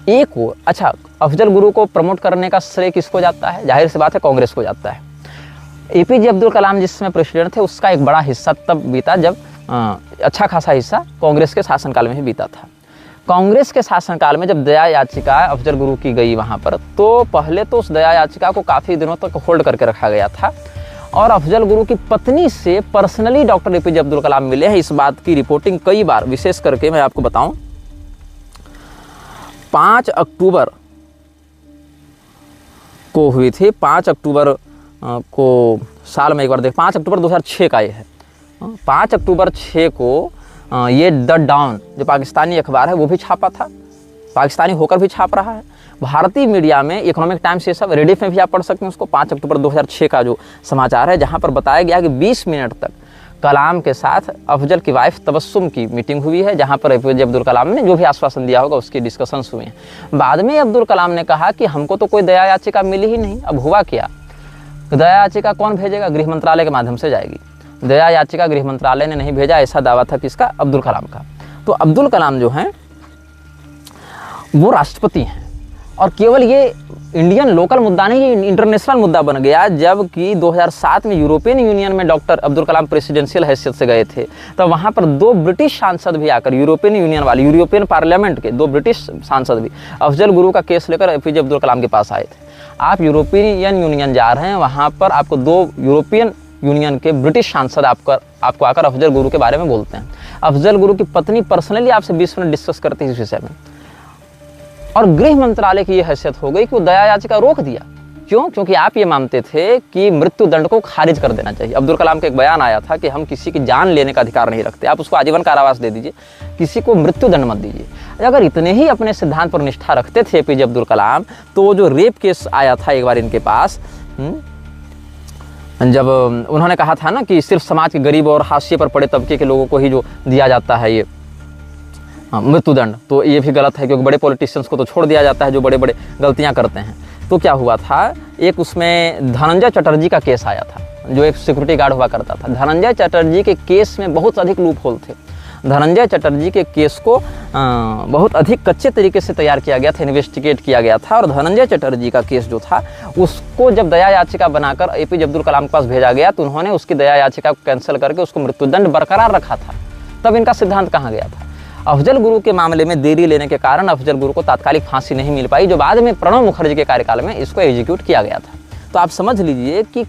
अच्छा, अफजल गुरु को प्रमोट करने का श्रेय किसको जाता है? जाहिर सी बात है कांग्रेस को जाता है। APJ अब्दुल कलाम जिस समय प्रेसिडेंट थे उसका एक बड़ा हिस्सा तब बीता जब अच्छा खासा हिस्सा कांग्रेस के शासनकाल में ही बीता था। कांग्रेस के शासनकाल में जब दया याचिका अफजल गुरु की गई वहाँ पर, तो पहले तो उस दया याचिका को काफ़ी दिनों तक होल्ड करके रखा गया था और अफजल गुरु की पत्नी से personally doctor APJ Abdul Kalam मिले हैं। इस बात की रिपोर्टिंग कई बार, विशेष करके मैं आपको बताऊं, 5 अक्टूबर को हुई थी। 5 अक्टूबर को साल में एक बार 5 अक्टूबर 2006 का ये है। 5 अक्टूबर 6 को ये द डॉन जो पाकिस्तानी अखबार है वो भी छापा था, पाकिस्तानी होकर भी छाप रहा है। भारतीय मीडिया में, इकोनॉमिक टाइम्स, ये सब, रेडिफ में भी आप पढ़ सकते हैं उसको। 5 अक्टूबर 2006 का जो समाचार है, जहां पर बताया गया कि 20 मिनट तक कलाम के साथ अफजल की वाइफ तबस्सुम की मीटिंग हुई है, जहां पर APJ अब्दुल कलाम ने जो भी आश्वासन दिया होगा उसकी डिस्कशंस हुए हैं। बाद में अब्दुल कलाम ने कहा कि हमको तो कोई दया याचिका मिली ही नहीं। अब हुआ क्या, दया याचिका कौन भेजेगा? गृह मंत्रालय के माध्यम से जाएगी। दया याचिका गृह मंत्रालय ने नहीं भेजा, ऐसा दावा था किसका? अब्दुल कलाम का। तो अब्दुल कलाम जो हैं वो राष्ट्रपति हैं और केवल ये इंडियन लोकल मुद्दा नहीं, ये इंटरनेशनल मुद्दा बन गया। जबकि 2007 में यूरोपियन यूनियन में डॉक्टर अब्दुल कलाम प्रेसिडेंशियल हैसियत से गए थे, तो वहाँ पर 2 ब्रिटिश सांसद भी आकर, यूरोपियन यूनियन वाले, यूरोपियन पार्लियामेंट के 2 ब्रिटिश सांसद भी अफजल गुरु का केस लेकर APJ अब्दुल कलाम के पास आए थे। आप यूरोपियन यूनियन जा रहे हैं, वहाँ पर आपको 2 यूरोपियन यूनियन के ब्रिटिश सांसद आपको आकर अफजल गुरु के बारे में बोलते हैं। अफजल गुरु की पत्नी पर्सनली आपसे 20 मिनट डिस्कस करती है इस विषय में। और गृह मंत्रालय की ये हैसियत हो गई कि वो दया याचिका रोक दिया। क्यों? क्योंकि आप ये मानते थे कि मृत्यु दंड को खारिज कर देना चाहिए। अब्दुल कलाम का एक बयान आया था कि हम किसी की जान लेने का अधिकार नहीं रखते, आप उसको आजीवन कारावास दे दीजिए, किसी को मृत्यु दंड मत दीजिए। अगर इतने ही अपने सिद्धांत पर निष्ठा रखते थे एपीजे अब्दुल कलाम, तो जो रेप केस आया था एक बार इनके पास, जब उन्होंने कहा था ना कि सिर्फ समाज के गरीब और हाशिए पर पड़े तबके के लोगों को ही जो दिया जाता है ये मृत्युदंड, तो ये भी गलत है, क्योंकि बड़े पॉलिटिशियंस को तो छोड़ दिया जाता है जो बड़े बड़े गलतियां करते हैं। तो क्या हुआ था, एक उसमें धनंजय चटर्जी का केस आया था, जो एक सिक्योरिटी गार्ड हुआ करता था। धनंजय चटर्जी के केस में बहुत अधिक लूप होल थे। धनंजय चटर्जी के केस को बहुत अधिक कच्चे तरीके से तैयार किया गया था, इन्वेस्टिगेट किया गया था। और धनंजय चटर्जी का केस जो था, उसको जब दया याचिका बनाकर एपीजे अब्दुल कलाम के पास भेजा गया, तो उन्होंने उसकी दया याचिका को कैंसिल करके उसको मृत्युदंड बरकरार रखा था। तब इनका सिद्धांत कहाँ गया था? अफजल गुरु के मामले में देरी लेने के कारण अफजल गुरु को तात्कालिक फांसी नहीं मिल पाई, जो बाद में प्रणब मुखर्जी के कार्यकाल में इसको एग्जीक्यूट किया गया था। तो आप समझ लीजिए कि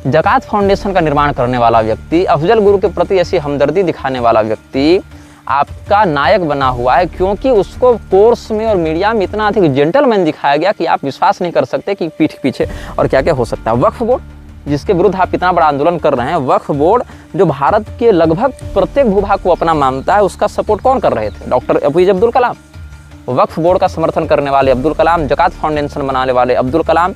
ज़कात फाउंडेशन का निर्माण करने वाला व्यक्ति, अफजल गुरु के प्रति ऐसी हमदर्दी दिखाने वाला व्यक्ति आपका नायक बना हुआ है, क्योंकि उसको कोर्स में और मीडिया में इतना अधिक जेंटलमैन दिखाया गया कि आप विश्वास नहीं कर सकते कि पीठ पीछे और क्या क्या हो सकता है। वक्फ बोर्ड, जिसके विरुद्ध आप इतना बड़ा आंदोलन कर रहे हैं, वक्फ बोर्ड जो भारत के लगभग प्रत्येक भूभाग को अपना मानता है, उसका सपोर्ट कौन कर रहे थे? Doctor APJ Abdul Kalam. वक्फ बोर्ड का समर्थन करने वाले अब्दुल कलाम, ज़कात फाउंडेशन बनाने वाले अब्दुल कलाम।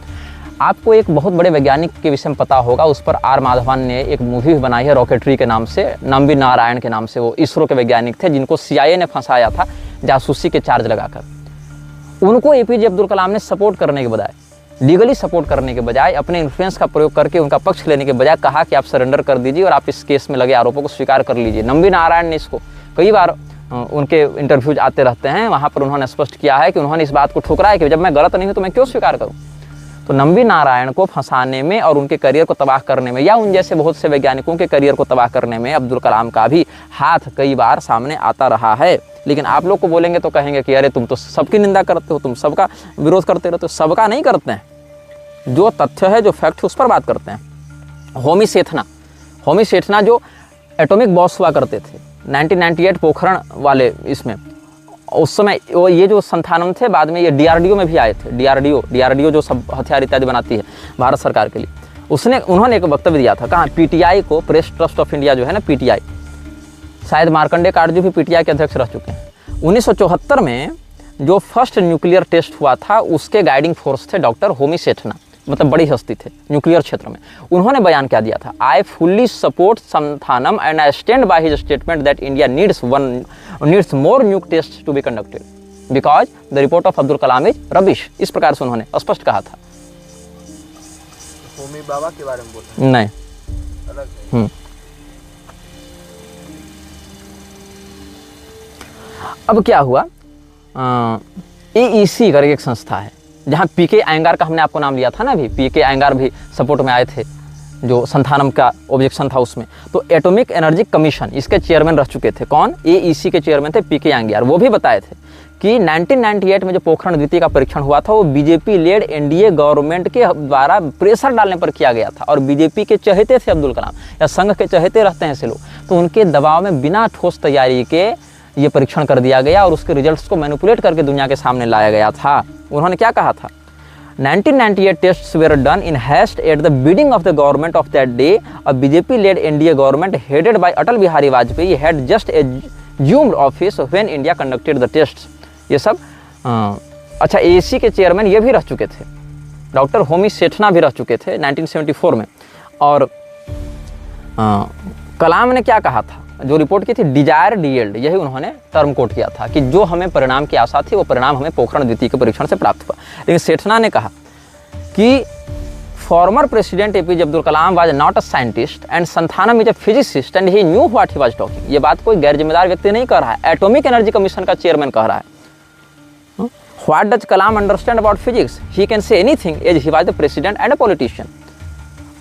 आपको एक बहुत बड़े वैज्ञानिक के विषय में पता होगा, उस पर आर माधवन ने एक मूवी भी बनाई है रॉकेटरी के नाम से, नंबी नारायण के नाम से। वो इसरो के वैज्ञानिक थे जिनको CIA ने फंसाया था जासूसी के चार्ज लगाकर। उनको एपीजे अब्दुल कलाम ने सपोर्ट करने के बजाय, लीगली सपोर्ट करने के बजाय, अपने इन्फ्लुएंस का प्रयोग करके उनका पक्ष लेने के बजाय कहा कि आप सरेंडर कर दीजिए और आप इस केस में लगे आरोपों को स्वीकार कर लीजिए। नंबी नारायण ने इसको कई बार, उनके इंटरव्यूज आते रहते हैं, वहाँ पर उन्होंने स्पष्ट किया है कि उन्होंने इस बात को ठुकराया कि जब मैं गलत नहीं हूँ तो मैं क्यों स्वीकार करूँ। तो नंबी नारायण को फंसाने में और उनके करियर को तबाह करने में, या उन जैसे बहुत से वैज्ञानिकों के करियर को तबाह करने में अब्दुल कलाम का भी हाथ कई बार सामने आता रहा है। लेकिन आप लोग को बोलेंगे तो कहेंगे कि अरे तुम तो सबकी निंदा करते हो, तुम सबका विरोध करते रहते हो। सबका नहीं करते हैं, जो तथ्य है, जो फैक्ट है, उस पर बात करते हैं। होमी सेठना जो एटॉमिक बॉस हुआ करते थे 1998 पोखरण वाले, इसमें उस समय वो ये जो संस्थानम थे, बाद में ये DRDO में भी आए थे। DRDO जो सब हथियार इत्यादि बनाती है भारत सरकार के लिए, उन्होंने एक वक्तव्य दिया था। कहाँ? PTI को, प्रेस ट्रस्ट ऑफ इंडिया जो है ना, PTI, शायद मार्कंडे काटजू भी PTI के अध्यक्ष रह चुके हैं। 1974 में जो फर्स्ट न्यूक्लियर टेस्ट हुआ था, उसके गाइडिंग फोर्स थे डॉक्टर होमी सेठना, मतलब बड़ी हस्ती थे न्यूक्लियर क्षेत्र में। उन्होंने बयान क्या दिया था? I fully support Santhanam and I stand by his statement that India needs more nuke test to be conducted because the report of Abdul Kalam is rubbish. इस प्रकार से उन्होंने स्पष्ट कहा था। होमी बाबा के बारे में बोल नहीं, अलग है। अब क्या हुआ, AEC करके एक संस्था है, जहाँ PK अयंगार का हमने आपको नाम लिया था ना, अभी PK अयंगार भी सपोर्ट में आए थे, जो संथानम का ऑब्जेक्शन था उसमें। तो एटॉमिक एनर्जी कमीशन, इसके चेयरमैन रह चुके थे। कौन? AEC के चेयरमैन थे PK अयंगार। वो भी बताए थे कि 1998 में जो पोखरण द्वितीय का परीक्षण हुआ था, वो BJP लेड NDA गवर्नमेंट के द्वारा प्रेशर डालने पर किया गया था। और BJP के चहेते थे अब्दुल कलाम, या संघ के चहेते रहते हैं ऐसे लोग, तो उनके दबाव में बिना ठोस तैयारी के ये परीक्षण कर दिया गया और उसके रिजल्ट्स को मैनिपुलेट करके दुनिया के सामने लाया गया था। उन्होंने क्या कहा था? 1998 tests were done in haste at the bidding of the government of that day. A BJP-led NDA government headed by Atal Bihari Vajpayee had just assumed office when India conducted the tests. ये सब अच्छा, AEC के chairman ये भी रह चुके थे, doctor Homi Sethna भी रह चुके थे 1974 में। और कलाम ने क्या कहा था? जो रिपोर्ट की थी डिजायर्ड यील्ड, यही उन्होंने टर्म कोट किया था कि जो हमें परिणाम की आशा थी वो परिणाम हमें पोखरण द्वितीय के परीक्षण से प्राप्त हुआ। लेकिन सेठना ने कहा कि former president APJ Abdul Kalam was not a scientist and Santhanam is a physicist and he knew what he was talking. ये बात कोई गैर जिम्मेदार व्यक्ति नहीं कह रहा है, एटॉमिक एनर्जी कमीशन का चेयरमैन कह रहा है। What does Kalam understand about physics? He can say anything as he was the president and a politician.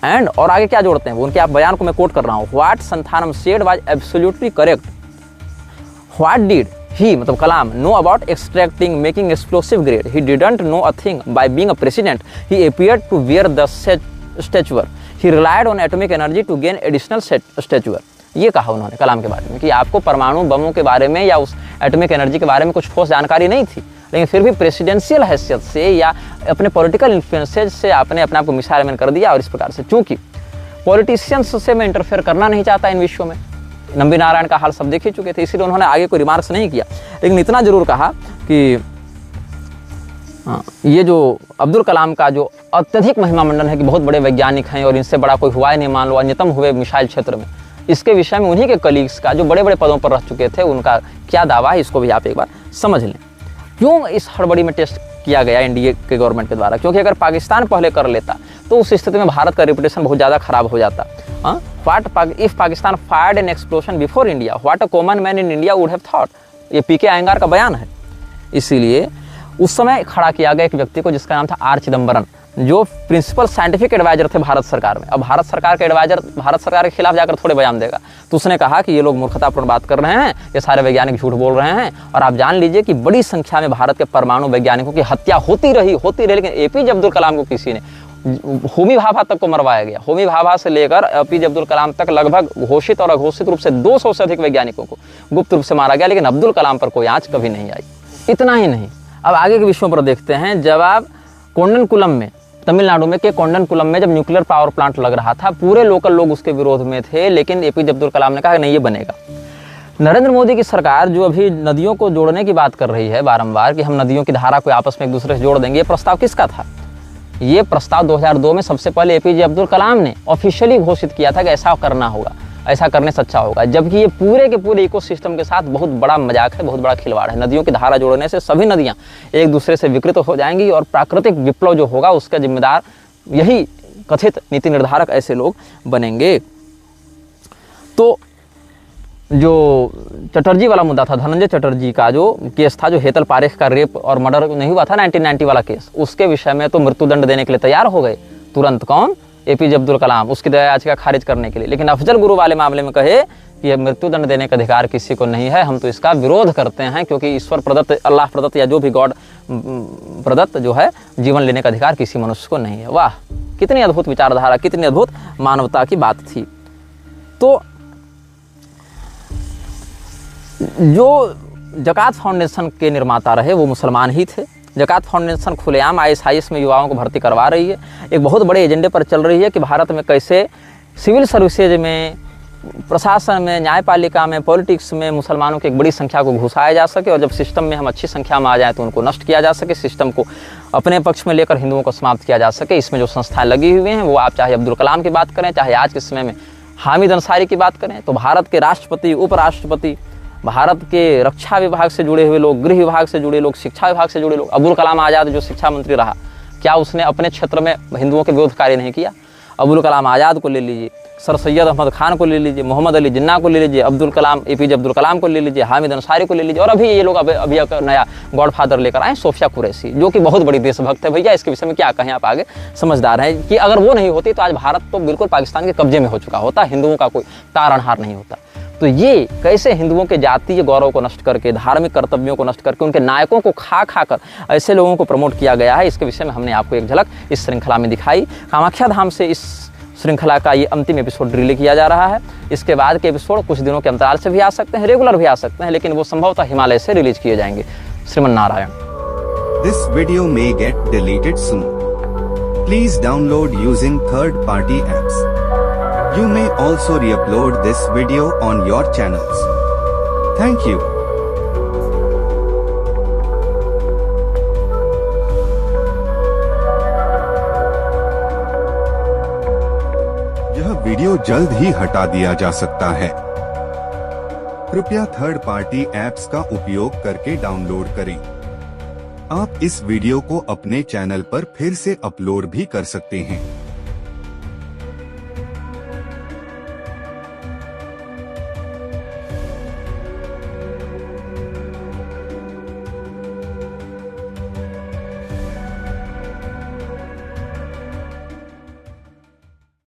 And और आगे क्या जोड़ते हैं वो, उनके आप बयान को मैं कोट कर रहा हूँ। What Santhanam said was absolutely correct. What did he, मतलब Kalam, know about extracting making explosive grade? He didn't know a thing by being a president. He appeared to wear the stature. He relied on atomic energy to gain additional stature. ये कहा उन्होंने कलाम के बारे में कि आपको परमाणु बमों के बारे में या उस एटॉमिक एनर्जी के बारे में कुछ ठोस जानकारी नहीं थी, लेकिन फिर भी प्रेसिडेंशियल हैसियत से या अपने पॉलिटिकल इन्फ्लुएंसेज से आपने अपने आप को मिसाइल मैन कर दिया। और इस प्रकार से चूंकि पॉलिटिशियंस से मैं इंटरफेयर करना नहीं चाहता इन विषयों में, नंबी नारायण का हाल सब देख ही चुके थे, इसीलिए उन्होंने आगे कोई रिमार्क्स नहीं किया। लेकिन इतना जरूर कहा कि ये जो अब्दुल कलाम का जो अत्यधिक महिमा मंडन है कि बहुत बड़े वैज्ञानिक हैं और इनसे बड़ा कोई हुआ ही नहीं, मान लो अन्यतम हुए मिसाइल क्षेत्र में, इसके विषय में उन्हीं के कलीग्स का जो बड़े बड़े पदों पर रह चुके थे उनका क्या दावा है, इसको भी आप एक बार समझ लें। क्यों इस हड़बड़ी में टेस्ट किया गया एनडीए के गवर्नमेंट के द्वारा? क्योंकि अगर पाकिस्तान पहले कर लेता तो उस स्थिति में भारत का रेपुटेशन बहुत ज़्यादा खराब हो जाता। If Pakistan fired an explosion before India, what a common man in India would have thought. ये पीके अयंगार का बयान है। इसीलिए उस समय खड़ा किया गया एक व्यक्ति को जिसका नाम था आर चिदम्बरम, जो प्रिंसिपल साइंटिफिक एडवाइजर थे भारत सरकार में। अब भारत सरकार के एडवाइजर भारत सरकार के खिलाफ जाकर थोड़े बयान देगा, तो उसने कहा कि ये लोग मूर्खतापूर्ण बात कर रहे हैं, ये सारे वैज्ञानिक झूठ बोल रहे हैं। और आप जान लीजिए कि बड़ी संख्या में भारत के परमाणु वैज्ञानिकों की हत्या होती रही, लेकिन एपीजे अब्दुल कलाम को किसी ने, होमी भाभा तक को मरवाया गया। होमी भाभा से लेकर एपीजे अब्दुल कलाम तक लगभग घोषित और अघोषित रूप से 200 से अधिक वैज्ञानिकों को गुप्त रूप से मारा गया, लेकिन अब्दुल कलाम पर कोई आंच कभी नहीं आई। इतना ही नहीं, अब आगे के विषयों पर देखते हैं। जब आप कोंडनकुलम में, तमिलनाडु में के कोंडनकुलम में जब न्यूक्लियर पावर प्लांट लग रहा था, पूरे लोकल लोग उसके विरोध में थे, लेकिन एपीजे अब्दुल कलाम ने कहा नहीं, ये बनेगा। नरेंद्र मोदी की सरकार जो अभी नदियों को जोड़ने की बात कर रही है बारंबार कि हम नदियों की धारा को आपस में एक दूसरे से जोड़ देंगे, ये प्रस्ताव किसका था? ये प्रस्ताव 2002 में सबसे पहले एपीजे अब्दुल कलाम ने ऑफिशियली घोषित किया था कि ऐसा करना होगा, ऐसा करने से अच्छा होगा। जबकि ये पूरे के पूरे इकोसिस्टम के साथ बहुत बड़ा मजाक है, बहुत बड़ा खिलवाड़ है। नदियों की धारा जोड़ने से सभी नदियां एक दूसरे से विकृत हो जाएंगी और प्राकृतिक विप्लव जो होगा उसका जिम्मेदार यही कथित नीति निर्धारक ऐसे लोग बनेंगे। तो जो चटर्जी वाला मुद्दा था, धनंजय चटर्जी का जो केस था, जो हेतल पारेख का रेप और मर्डर नहीं हुआ था 1990 वाला केस, उसके विषय में तो मृत्युदंड देने के लिए तैयार हो गए तुरंत। कौन? एपीजे अब्दुल कलाम, उसकी दया याचिका खारिज करने के लिए। लेकिन अफजल गुरु वाले मामले में कहे कि मृत्युदंड देने का अधिकार किसी को नहीं है, हम तो इसका विरोध करते हैं, क्योंकि ईश्वर प्रदत्त, अल्लाह प्रदत्त या जो भी गॉड प्रदत्त जो है जीवन लेने का अधिकार किसी मनुष्य को नहीं है। वाह, कितनी अद्भुत विचारधारा, कितनी अद्भुत मानवता की बात थी। तो जो ज़कात फाउंडेशन के निर्माता रहे वो मुसलमान ही थे। ज़कात फाउंडेशन खुलेआम ISIS में युवाओं को भर्ती करवा रही है, एक बहुत बड़े एजेंडे पर चल रही है कि भारत में कैसे सिविल सर्विसेज में, प्रशासन में, न्यायपालिका में, पॉलिटिक्स में मुसलमानों की एक बड़ी संख्या को घुसाया जा सके, और जब सिस्टम में हम अच्छी संख्या में आ जाएँ तो उनको नष्ट किया जा सके, सिस्टम को अपने पक्ष में लेकर हिंदुओं को समाप्त किया जा सके। इसमें जो संस्थाएं लगी हुई हैं वो आप चाहे अब्दुल कलाम की बात करें, चाहे आज के समय में हामिद अंसारी की बात करें, तो भारत के राष्ट्रपति, उपराष्ट्रपति, भारत के रक्षा विभाग से जुड़े हुए लोग, गृह विभाग से जुड़े लोग, शिक्षा विभाग से जुड़े लोग। अब्दुल कलाम आज़ाद जो शिक्षा मंत्री रहा, क्या उसने अपने क्षेत्र में हिंदुओं के विरोध कार्य नहीं किया? अब्दुल कलाम आज़ाद को ले लीजिए, सर सैयद अहमद खान को ले लीजिए, मोहम्मद अली जिन्ना को ले लीजिए, अब्दुल कलाम, एपीजे अब्दुल कलाम को ले लीजिए, हामिद अंसारी को ले लीजिए, और अभी ये लोग अभी नया गॉडफादर लेकर आए सोफिया कुरैशी, जो कि बहुत बड़ी देशभक्त है। भैया इसके विषय में क्या कहें, आप आगे समझदार हैं कि अगर वो नहीं होती तो आज भारत तो बिल्कुल पाकिस्तान के कब्जे में हो चुका होता, हिंदुओं का कोई तारणहार नहीं होता। तो ये कैसे हिंदुओं के जातीय गौरव को नष्ट करके, धार्मिक कर्तव्यों को नष्ट करके, उनके नायकों को खा कर ऐसे लोगों को प्रमोट किया गया है, इसके विषय में हमने आपको एक झलक इस श्रृंखला में दिखाई। कामाख्या धाम से इस श्रृंखला का ये अंतिम एपिसोड रिलीज किया जा रहा है। इसके बाद के एपिसोड कुछ दिनों के अंतराल से भी आ सकते हैं, रेगुलर भी आ सकते हैं, लेकिन वो संभवतः हिमालय से रिलीज किए जाएंगे। Shriman Narayan. This video may get deleted soon. Please download using third-party apps. You may also re-upload this video on your channels. Thank you. यह वीडियो जल्द ही हटा दिया जा सकता है। कृपया थर्ड पार्टी ऐप्स का उपयोग करके डाउनलोड करें। आप इस वीडियो को अपने चैनल पर फिर से अपलोड भी कर सकते हैं।